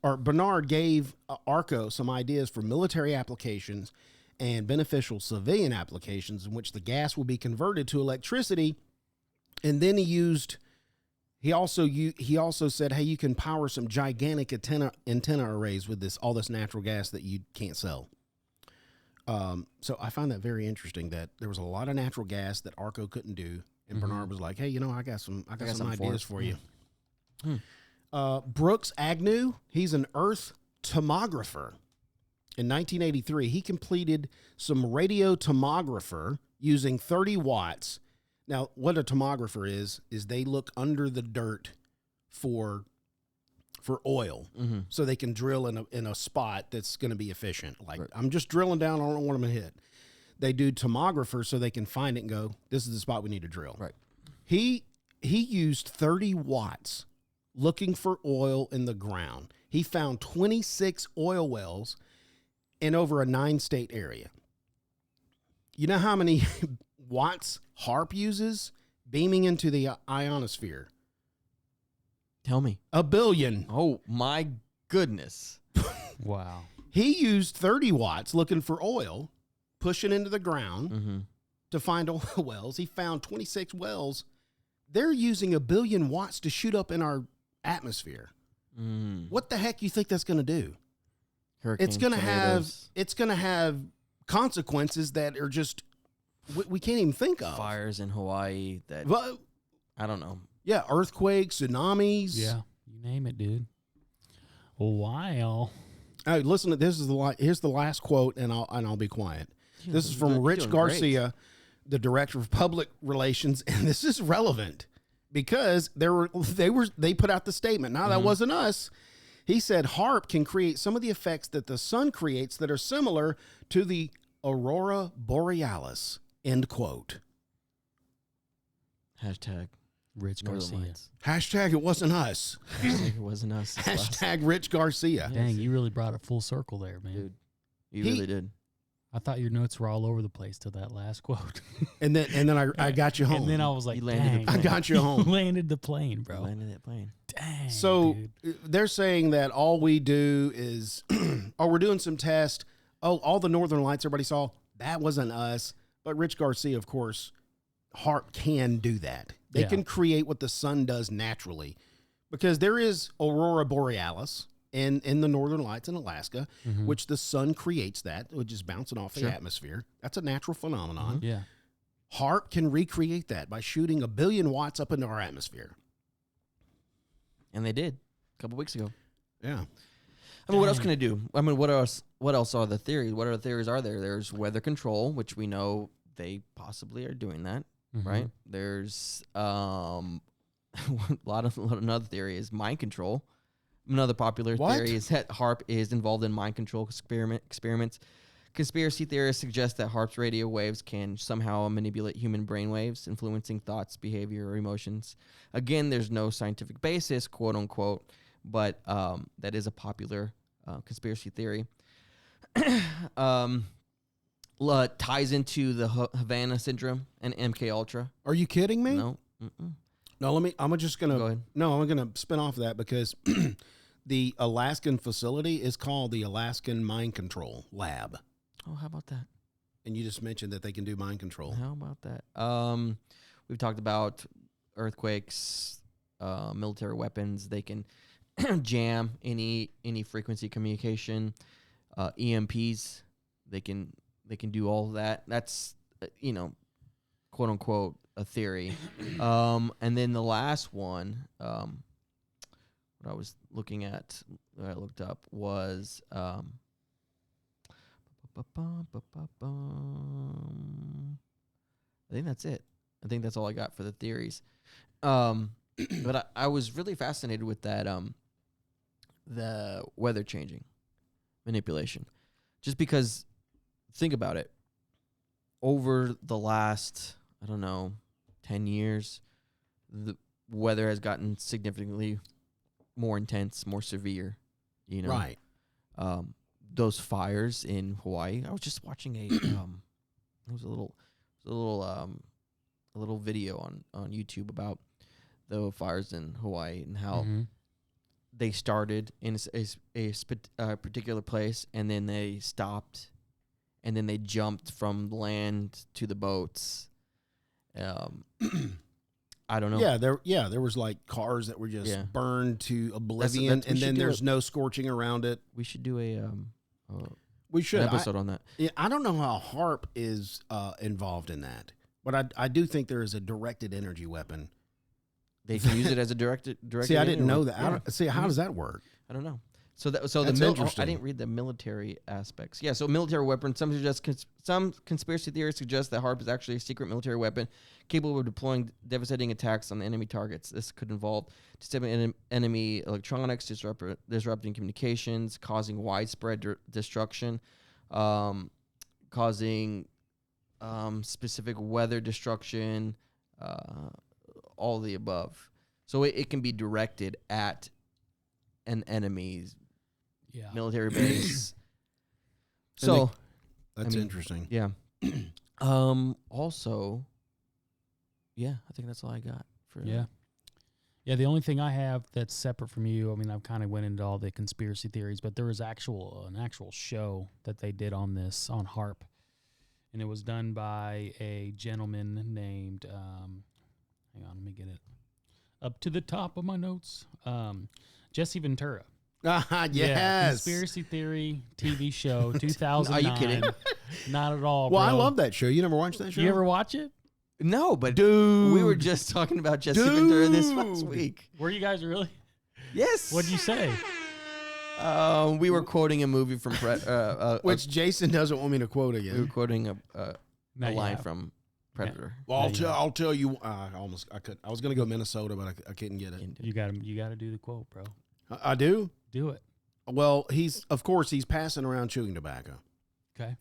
or Bernard gave ARCO some ideas for military applications and beneficial civilian applications in which the gas will be converted to electricity. And then he also said, hey, you can power some gigantic antenna arrays with all this natural gas that you can't sell. So I find that very interesting that there was a lot of natural gas that ARCO couldn't do. And Bernard was like, hey, I got some ideas for you. Brooks Agnew, he's an Earth tomographer. In 1983, he completed some radio tomographer using 30 watts. Now, what a tomographer is they look under the dirt for oil, so they can drill in a spot that's going to be efficient. Like, right. I'm just drilling down, I don't know what I'm going to hit. They do tomographers so they can find it and go, this is the spot we need to drill. Right. He used 30 watts looking for oil in the ground. He found 26 oil wells in over a 9-state area. You know how many watts HAARP uses beaming into the ionosphere? Tell me. 1 billion. Oh, my goodness. Wow. He used 30 watts looking for oil, pushing into the ground to find oil wells. He found 26 wells. They're using 1 billion watts to shoot up in our atmosphere. What the heck you think that's going to do? It's going to have consequences that are just we can't even think of. Fires in Hawaii that I don't know. Yeah, earthquakes, tsunamis. Yeah, you name it, dude. Wow. Hey, listen to this. Here's the last quote, and I'll be quiet. This is from Rich Garcia, the director of public relations, and this is relevant because they put out the statement. Now that wasn't us. He said HAARP can create some of the effects that the sun creates that are similar to the Aurora borealis. End quote. Hashtag Rich Garcia. Hashtag it wasn't us. Hashtag it wasn't us. Hashtag Rich Garcia. Dang, you really brought it full circle there, man. Dude, you really did. I thought your notes were all over the place to that last quote. and then I got you home. And then I was like, I got you home. You landed the plane, bro. You landed that plane. Dang. So they're saying that all we do is, we're doing some tests. Oh, all the northern lights everybody saw, that wasn't us. But Rich Garcia, of course, HAARP can do that. They can create what the sun does naturally, because there is Aurora borealis in the northern lights in Alaska, which the sun creates that, which is bouncing off the atmosphere. That's a natural phenomenon. Yeah. HAARP can recreate that by shooting 1 billion watts up into our atmosphere. And they did a couple weeks ago. Yeah. I mean, what else can it do? I mean, what else are the theories? What other theories are there? There's weather control, which we know they possibly are doing that, right? There's another theory is mind control. Another popular theory is that HAARP is involved in mind control experiments. Conspiracy theorists suggest that HAARP's radio waves can somehow manipulate human brain waves, influencing thoughts, behavior, or emotions. Again, there's no scientific basis, quote unquote, but that is a popular conspiracy theory. Ties into the Havana syndrome and MK Ultra. Are you kidding me? No. No, I'm just gonna go ahead. No, I'm gonna spin off of that because the Alaskan facility is called the Alaskan Mind Control Lab. Oh, how about that? And you just mentioned that they can do mind control. How about that? We've talked about earthquakes, military weapons. They can jam any frequency communication, EMPs. They can do all of that. That's quote unquote a theory. And then the last one, what what I was looking at, what I looked up was I think that's it. I think that's all I got for the theories. But I was really fascinated with that the weather changing manipulation. Just because, think about it, over the last, I don't know, 10 years, the weather has gotten significantly more intense, more severe, you know. Right. Those fires in Hawaii. I was just watching a it was a little video on YouTube about the fires in Hawaii and how they started in a particular place, and then they stopped, and then they jumped from land to the boats. I don't know. There was like cars that were just burned to oblivion, and then there's no scorching around it. We should do an episode on that. Yeah, I don't know how HAARP is involved in that, but I do think there is a directed energy weapon. They can use it as a directed. See, I didn't know that. Yeah. How does that work? I don't know. So that's interesting. I didn't read the military aspects. Yeah, so military weapon. Some conspiracy theories suggest that HAARP is actually a secret military weapon capable of deploying devastating attacks on enemy targets. This could involve disabling enemy electronics, disrupting communications, causing widespread destruction, causing specific weather destruction, all the above. So it can be directed at an enemy's military base. So that's interesting. Yeah. Also, I think that's all I got for Yeah, the only thing I have that's separate from you, I mean, I've kind of went into all the conspiracy theories, but there was an actual show that they did on this, on HAARP, and it was done by a gentleman named, hang on, let me get it up to the top of my notes, Jesse Ventura. Yes. Yeah, conspiracy theory TV show, 2009. Are you kidding? Not at all, Well, bro. I love that show. You never watched that show? You ever watch it? No, but Dude. we were just talking about Jesse Ventura this last week. Were you guys really? Yes. What'd you say? We were quoting a movie from which Jason doesn't want me to quote again. we were quoting a Not line yet. from Predator. Well, I'll tell you. I was going to go Minnesota, but I couldn't get it. You got to do the quote, bro. I do. Do it. Well, he's passing around chewing tobacco Okay.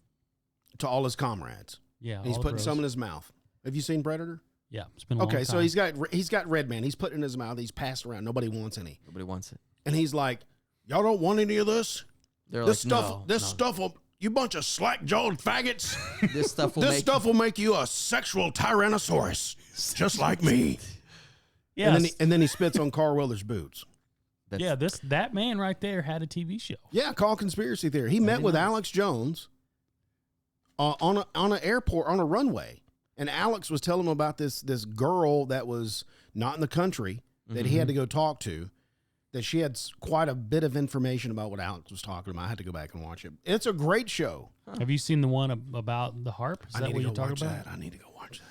to all his comrades. Yeah. And he's all putting bros. some in his mouth. Have you seen Predator? Yeah. It's been a long Okay, time. so he's got Red Man. He's putting it in his mouth. He's passed around. Nobody wants any. Nobody wants it. And he's like, "Y'all don't want any of this? They're This like, stuff. no, Stuff will. You bunch of slack-jawed faggots. This stuff will This make stuff will make you a sexual tyrannosaurus, just like me." Yeah. And then he spits on Carl Weathers' boots. Yeah. That man right there had a TV show. Yeah, call conspiracy theory. He met with Alex Jones on an airport, on a runway. And Alex was telling him about this girl that was not in the country that he had to go talk to, that she had quite a bit of information about what Alex was talking about. I had to go back and watch it. It's a great show. Have you seen the one about the HAARP? Is I that need what to you're go talking watch about? that. I need to go watch that.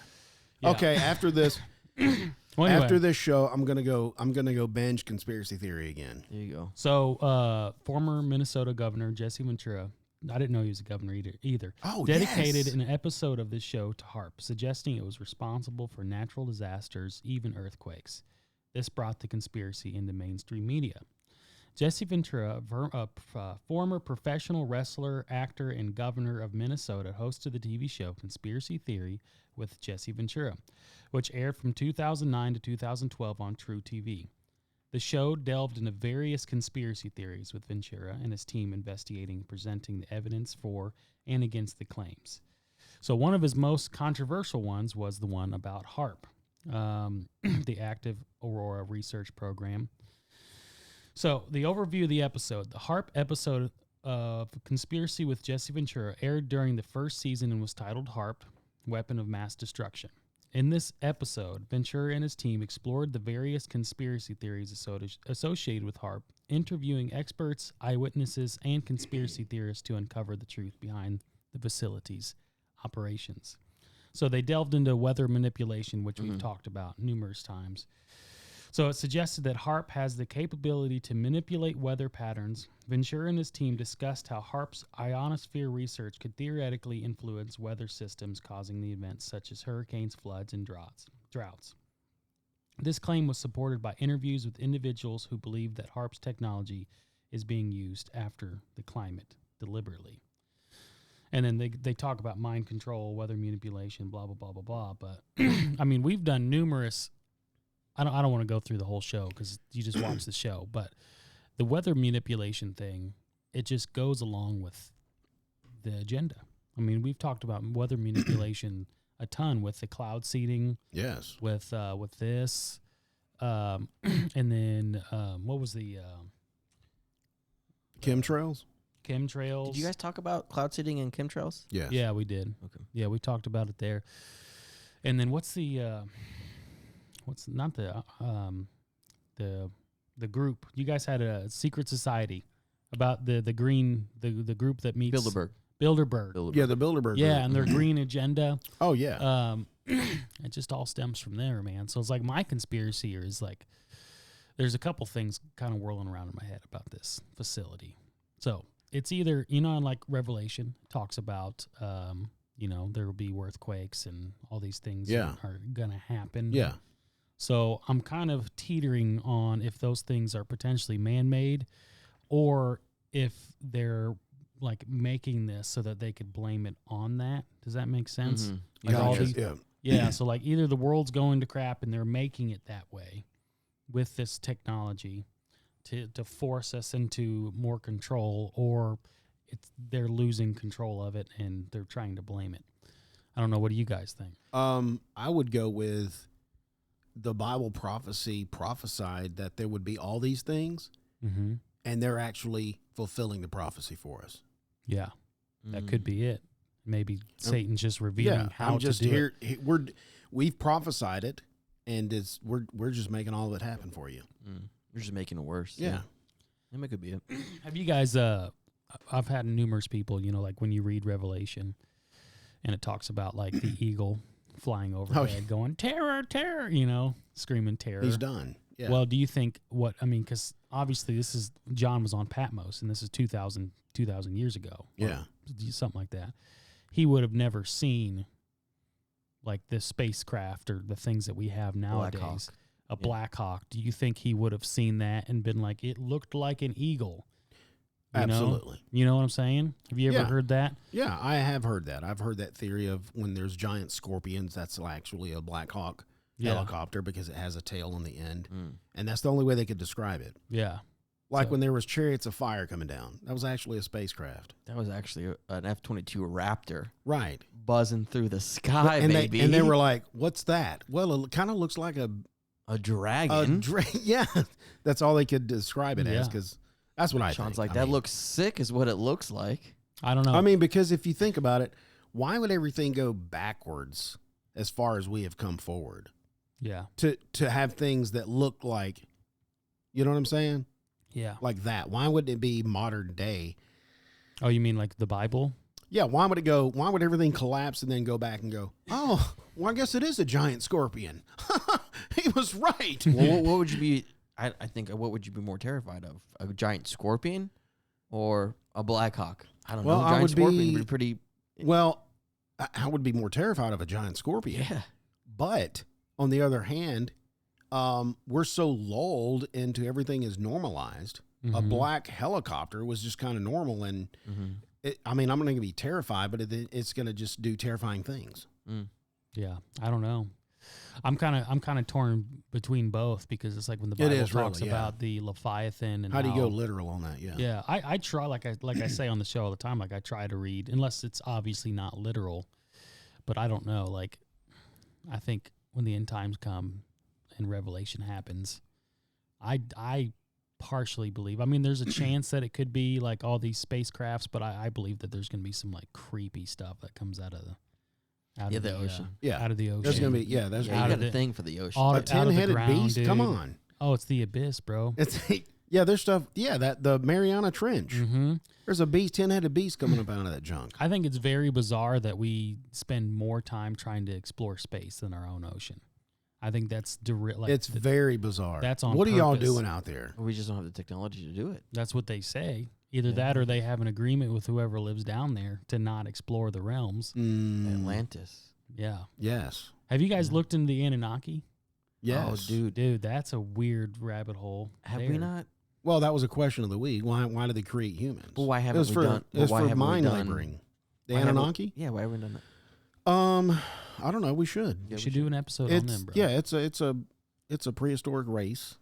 Yeah. Okay, after this Well, anyway, after this show, I'm gonna go binge conspiracy theory again. There you go. So, former Minnesota Governor Jesse Ventura, I didn't know he was a governor either. Oh, dedicated yes. an episode of this show to HAARP, suggesting it was responsible for natural disasters, even earthquakes. This brought the conspiracy into mainstream media. Jesse Ventura, a former professional wrestler, actor, and governor of Minnesota, hosted the TV show Conspiracy Theory with Jesse Ventura, which aired from 2009 to 2012 on True TV. The show delved into various conspiracy theories, with Ventura and his team investigating and presenting the evidence for and against the claims. So one of his most controversial ones was the one about HAARP, the Active Auroral Research Program. So the overview of the episode: the HAARP episode of Conspiracy with Jesse Ventura aired during the first season and was titled HAARP, Weapon of Mass Destruction. In this episode, Ventura and his team explored the various conspiracy theories associated with HAARP, interviewing experts, eyewitnesses, and conspiracy theorists to uncover the truth behind the facility's operations. So they delved into weather manipulation, which we've talked about numerous times. So it suggested that HAARP has the capability to manipulate weather patterns. Ventura and his team discussed how HAARP's ionosphere research could theoretically influence weather systems causing the events such as hurricanes, floods, and droughts. This claim was supported by interviews with individuals who believe that HAARP's technology is being used after the climate deliberately. And then they talk about mind control, weather manipulation, blah, blah, blah, blah, blah. But, I mean, we've done numerous... I don't want to go through the whole show because you just watch the show. But the weather manipulation thing, it just goes along with the agenda. I mean, we've talked about weather manipulation a ton with the cloud seeding. Yes. With this. And then what was the... chemtrails? Chemtrails. Did you guys talk about cloud seeding and chemtrails? Yes. Yeah, we did. Okay. Yeah, we talked about it there. And then what's the group? You guys had a secret society about the group that meets Bilderberg. Yeah, the Bilderberg Yeah, group. and their green agenda. Oh, yeah. It just all stems from there, man. So it's like my conspiracy here is like there's a couple things kind of whirling around in my head about this facility. So it's either, like Revelation talks about, there will be earthquakes and all these things are going to happen. Yeah. So I'm kind of teetering on if those things are potentially man-made or if they're like making this so that they could blame it on that. Does that make sense? Mm-hmm. Like all Gotcha. these, Yeah. yeah. So like either the world's going to crap and they're making it that way with this technology to force us into more control, or they're losing control of it and they're trying to blame it. I don't know. What do you guys think? I would go with the Bible prophecy prophesied that there would be all these things, Mm-hmm. and they're actually fulfilling the prophecy for us. Yeah, that could be it. Maybe Satan's just revealing how I'm just to do here. it. We've prophesied it, and we're just making all of it happen for you. We're just making it worse. Yeah. That could be it. Have you guys? I've had numerous people. Like when you read Revelation, and it talks about like the eagle flying overhead, going terror, terror. Screaming terror. He's done. Yeah. Well, do you think because obviously John was on Patmos, and this is 2,000 years ago. Yeah. Something like that. He would have never seen like the spacecraft or the things that we have nowadays. Black Hawk. Do you think he would have seen that and been like, it looked like an eagle? Absolutely. You know what I'm saying? Have you ever heard that? Yeah, I have heard that. I've heard that theory of when there's giant scorpions, that's actually a Black Hawk helicopter because it has a tail on the end. And that's the only way they could describe it. Yeah. Like when there was chariots of fire coming down. That was actually a spacecraft. That was actually an F-22 Raptor. Right. Buzzing through the sky, and baby. They were like, what's that? Well, it kind of looks like a dragon. Yeah. That's all they could describe it as, because that's what I think. Sean's like, that looks sick is what it looks like. I don't know. I mean, because if you think about it, why would everything go backwards as far as we have come forward? Yeah. To have things that look like, you know what I'm saying? Yeah. Like that. Why wouldn't it be modern day? Oh, you mean like the Bible? Yeah. Why would everything collapse and then go back and go, oh, well, I guess it is a giant scorpion. He was right. Well, what would you be? I think what would you be more terrified of? A giant scorpion or a Black Hawk? I don't know. A giant scorpion would be pretty. Well, I would be more terrified of a giant scorpion. Yeah. But on the other hand, we're so lulled into everything is normalized. Mm-hmm. A black helicopter was just kind of normal, and I'm going to be terrified, but it's going to just do terrifying things. Yeah, I don't know. I'm kind of torn between both, because it's like when the Bible talks about the Leviathan and how do you go literal on that? Yeah, yeah. I try, like I say on the show all the time, like I try to read, unless it's obviously not literal. But I don't know. Like, I think when the end times come and Revelation happens, I partially believe. I mean, there's a chance that it could be like all these spacecrafts, but I believe that there's going to be some like creepy stuff that comes out of the ocean. Out of the ocean. There's going to be there's you got a thing for the ocean. A 10-headed beast. Dude. Come on. Oh, it's the abyss, bro. There's stuff. Yeah, the Mariana Trench. Mm-hmm. There's a 10-headed beast coming up out of that junk. I think it's very bizarre that we spend more time trying to explore space than our own ocean. I think that's direct. It's very bizarre. That's on What are y'all purpose. doing out there? We just don't have the technology to do it. That's what they say. Either that or they have an agreement with whoever lives down there to not explore the realms. Atlantis. Yeah. Yes. Have you guys looked into the Anunnaki? Yes. Oh, dude. Dude, that's a weird rabbit hole. Have there. we not? Well, that was a question of the week. Why did they create humans? Well, why it haven't was we for, done? It was why for haven't we mind done- laboring. The why haven't we- Anunnaki? Yeah, why haven't we done that? I don't know. We should. Yeah, We should do an episode on them, bro. Yeah, it's a prehistoric race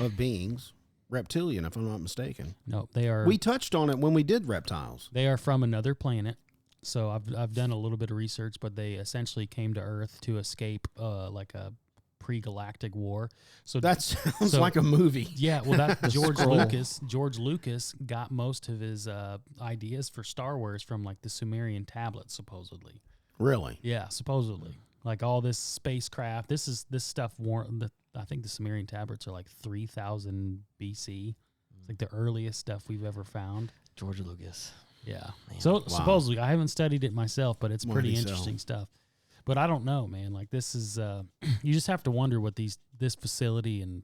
of beings, reptilian, if I'm not mistaken. No, they are. We touched on it when we did reptiles. They are from another planet. So I've done a little bit of research, but they essentially came to Earth to escape like a pre-galactic war. So That sounds like a movie. Yeah, well, that George Scroll. Lucas got most of his ideas for Star Wars from like the Sumerian tablets, supposedly. Really? Yeah, supposedly. Like all this spacecraft. This stuff. I think the Sumerian tablets are like 3000 BC. It's like the earliest stuff we've ever found. George Lucas. Yeah. Man. So supposedly, I haven't studied it myself, but it's Mighty pretty so. interesting stuff. But I don't know, man. Like this is, you just have to wonder what this facility and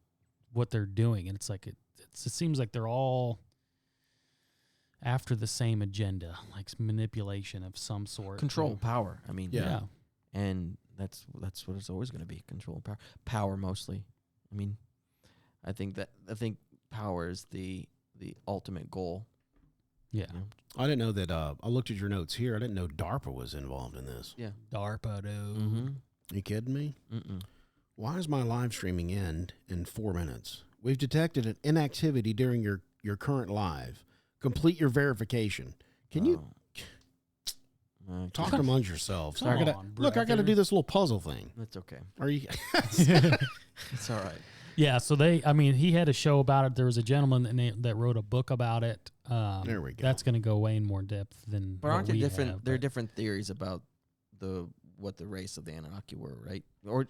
what they're doing, and it's like it seems like they're all after the same agenda, like manipulation of some sort. Control, power. I mean, Yeah. and that's what it's always going to be. Control, power, power mostly. I mean, I think power is the ultimate goal. Yeah. You know? I didn't know that. I looked at your notes here. I didn't know DARPA was involved in this. Yeah. DARPA, dude. Mm-hmm. You kidding me? Mm-mm. Why does my live streaming end in 4 minutes? We've detected an inactivity during your current live. Complete your verification. Can you talk amongst yourselves? Come I gotta, on, look, I got to brother. do this little puzzle thing. That's okay. Are you? It's all right. Yeah, so he had a show about it. There was a gentleman that wrote a book about it. There we go. That's going to go way in more depth than. But aren't what there we different? have, There are but- different theories about what the race of the Anunnaki were, right? Or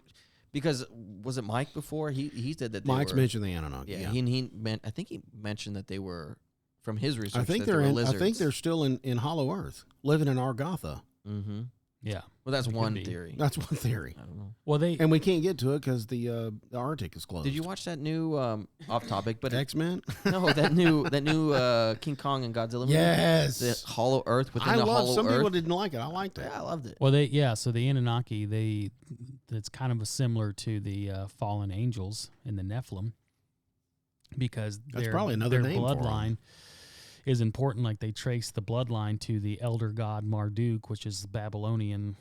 because was it Mike before? He said that they Mike's were, mentioned the Anunnaki. Yeah, Yeah, I think he mentioned that they were from his research. I think that they're they were in. lizards. I think they're still in Hollow Earth, living in Argotha. Mm-hmm. Yeah. Well, that's It could one be. theory. That's one theory. I don't know. Well, they. And we can't get to it because the Arctic is closed. Did you watch that new off topic? But X-Men? no, that new King Kong and Godzilla movie. Yes. The Hollow Earth within I the love. Hollow Some Earth. people didn't like it. I liked it. Yeah, I loved it. Well, so the Anunnaki, it's kind of similar to the fallen angels in the Nephilim, because That's their, probably another their name for 'em. bloodline is important. Like they trace the bloodline to the elder god Marduk, which is Babylonian,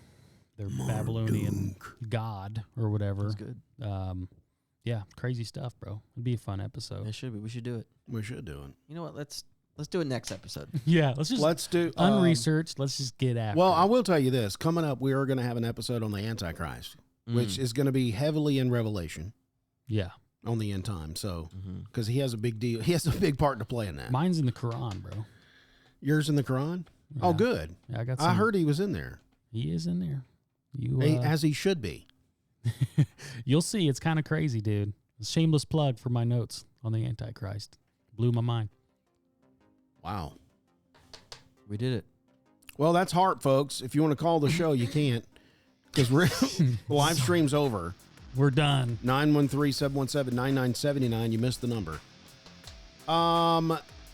their Babylonian god or whatever. That's good. Yeah, crazy stuff, bro. It'd be a fun episode. It should be. We should do it. We should do it. You know what? Let's do it next episode. Yeah, let's just Let's do unresearched. Let's just get after. Well, it. I will tell you this. Coming up, we are going to have an episode on the Antichrist, which is going to be heavily in Revelation Yeah, on the end time. So, Mm-hmm. because he has a big deal, he has a big part to play in that. mine's in the Quran, bro. Yours in the Quran? Oh, Yeah. good. Yeah, I got. I heard he was in there, he is in there. You as he should be. You'll see. It's kind of crazy, dude. Shameless plug for my notes on the Antichrist. Blew my mind. Wow. We did it. Well, that's HAARP, folks. If you want to call the show, you can't, because the live stream's over. We're done. 913-717-9979. You missed the number.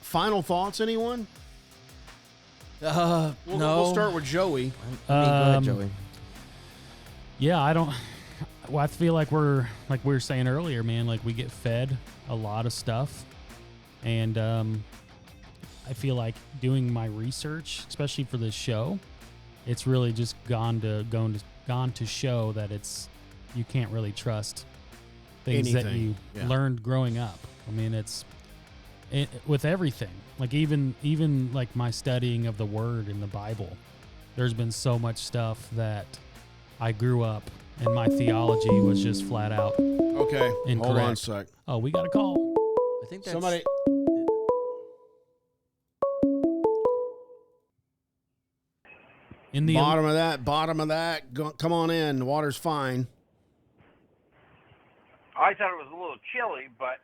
Final thoughts, anyone? No. We'll start with Joey. Go ahead, Um, Joey. Yeah, I don't. Well, I feel like like we were saying earlier, man. Like we get fed a lot of stuff, and I feel like doing my research, especially for this show, it's really just gone to show that you can't really trust things that Anything, you yeah. learned growing up. I mean, with everything. Like even like my studying of the Word in the Bible, there's been so much stuff that I grew up and my theology was just flat out Okay. incorrect. Hold on a sec. Oh, we got a call. I think that's Somebody. In the Bottom of that. Come on in. The water's fine. I thought it was a little chilly, but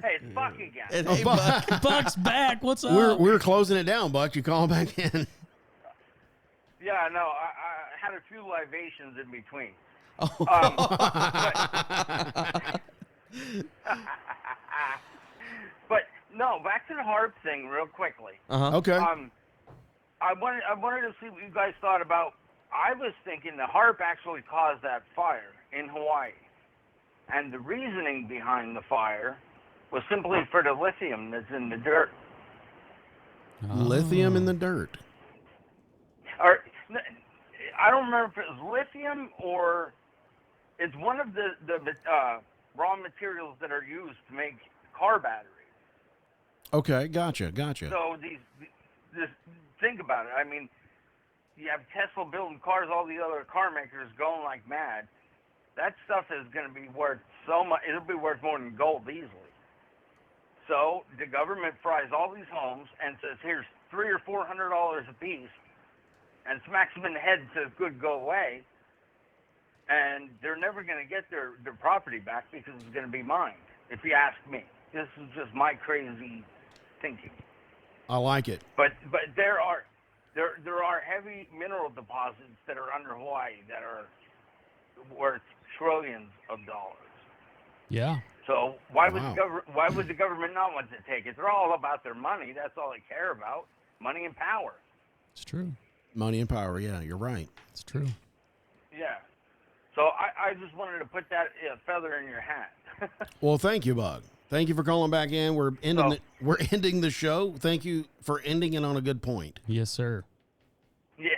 hey, it's Buck again. Hey, Buck. Buck's back. What's up? We're closing it down, Buck. You calling back in? Yeah, no, I had a few libations in between. But no, back to the HAARP thing real quickly. Okay. I wanted to see what you guys thought about. I was thinking the HAARP actually caused that fire in Hawaii, and the reasoning behind the fire was simply for the lithium that's in the dirt. Lithium in the dirt. Or I don't remember if it was lithium or it's one of the raw materials that are used to make car batteries. Okay, gotcha. So this, think about it. I mean, you have Tesla building cars, all the other car makers going like mad. That stuff is going to be worth so much. It'll be worth more than gold easily. So the government fries all these homes and says, here's $300 or $400 a piece, and smacks them in the head and says, good, go away. And they're never going to get their property back because it's going to be mined, if you ask me. This is just my crazy thinking. I like it. But there are heavy mineral deposits that are under Hawaii that are worth trillions of dollars. Yeah. So why would the government not want to take it? They're all about their money. That's all they care about. Money and power. It's true. Money and power. Yeah, you're right. It's true. Yeah. So I just wanted to put that feather in your hat. Well, thank you, Bug. Thank you for calling back in. We're ending the show. Thank you for ending it on a good point. Yes, sir. Yeah.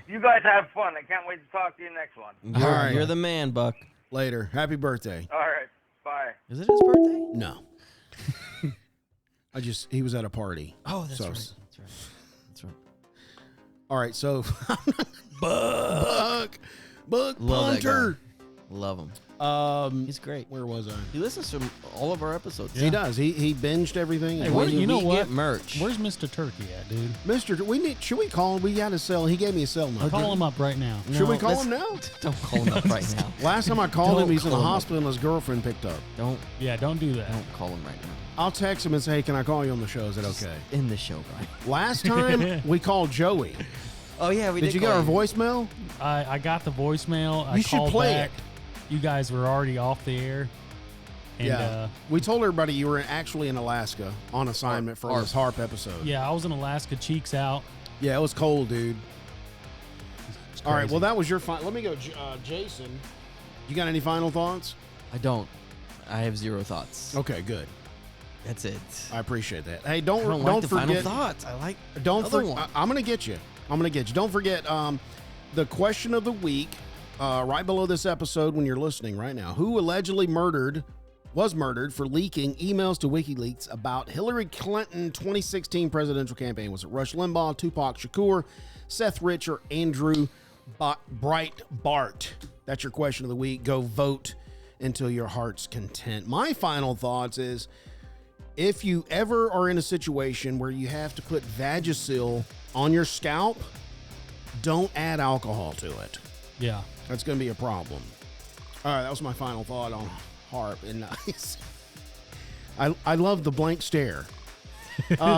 You guys have fun. I can't wait to talk to you next one. All right. You're the man, Buck. Later. Happy birthday. All right. Bye. Is it his birthday? No. He was at a party. Oh, that's right. That's right. All right, so Buck Love Punter. that guy. Love him. He's great. Where was I? He listens to all of our episodes. He does. He binged everything. Hey, When you do know we what? get merch? Where's Mr. Turkey at, dude? Should we call him? We got his cell. He gave me a cell number. Call him up right now. Should we call him now? Don't call him up right now. Last time I called him, Don't he's in the call him up. hospital and his girlfriend picked up. Don't Don't do that. call him right now. I'll text him and say, hey, can I call you on the show? Is that okay? In the show, Brian. Last time we called Joey. Oh yeah, we did. Did you get our voicemail? I got the voicemail. You should called play back. it. You guys were already off the air. And, we told everybody you were actually in Alaska on assignment for this HAARP episode. Yeah, I was in Alaska, cheeks out. Yeah, it was cold, dude. It's All right, crazy. well, that was your final. Let me go, Jason. You got any final thoughts? I don't. I have zero thoughts. Okay, good. That's it. I appreciate that. Hey, I don't like the forget. final thoughts. I like Don't the other forget. one. I'm gonna get you. Don't forget the question of the week right below this episode when you're listening right now. Who allegedly was murdered for leaking emails to WikiLeaks about Hillary Clinton 2016 presidential campaign? Was it Rush Limbaugh, Tupac Shakur, Seth Rich, or Andrew Breitbart? That's your question of the week. Go vote until your heart's content. My final thoughts is, if you ever are in a situation where you have to put Vagisil on your scalp, don't add alcohol to it. Yeah. That's going to be a problem. All right, that was my final thought on HAARP. And I love the blank stare.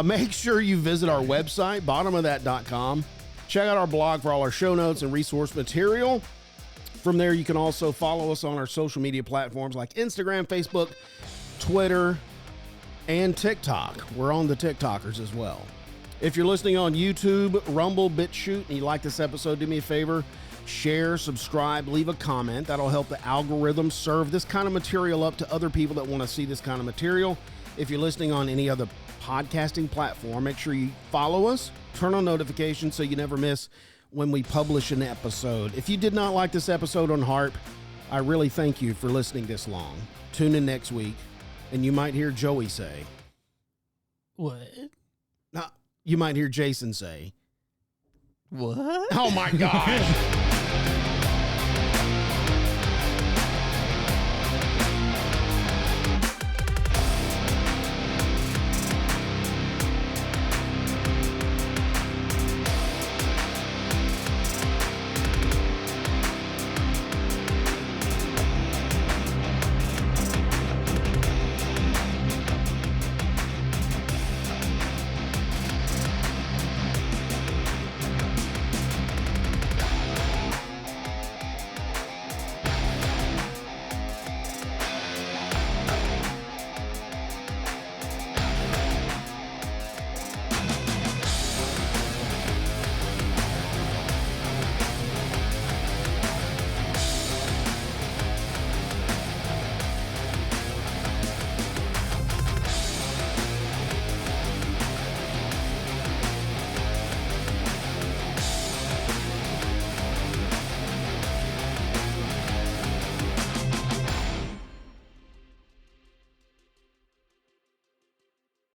Make sure you visit our website, bottomofthat.com. Check out our blog for all our show notes and resource material. From there, you can also follow us on our social media platforms like Instagram, Facebook, Twitter, and TikTok. We're on the TikTokers as well. If you're listening on YouTube, Rumble, BitChute, and you like this episode, do me a favor, share, subscribe, leave a comment. That'll help the algorithm serve this kind of material up to other people that want to see this kind of material. If you're listening on any other podcasting platform, make sure you follow us, turn on notifications so you never miss when we publish an episode. If you did not like this episode on HAARP, I really thank you for listening this long. Tune in next week, and you might hear Joey say, What? you might hear Jason say, What? oh my gosh.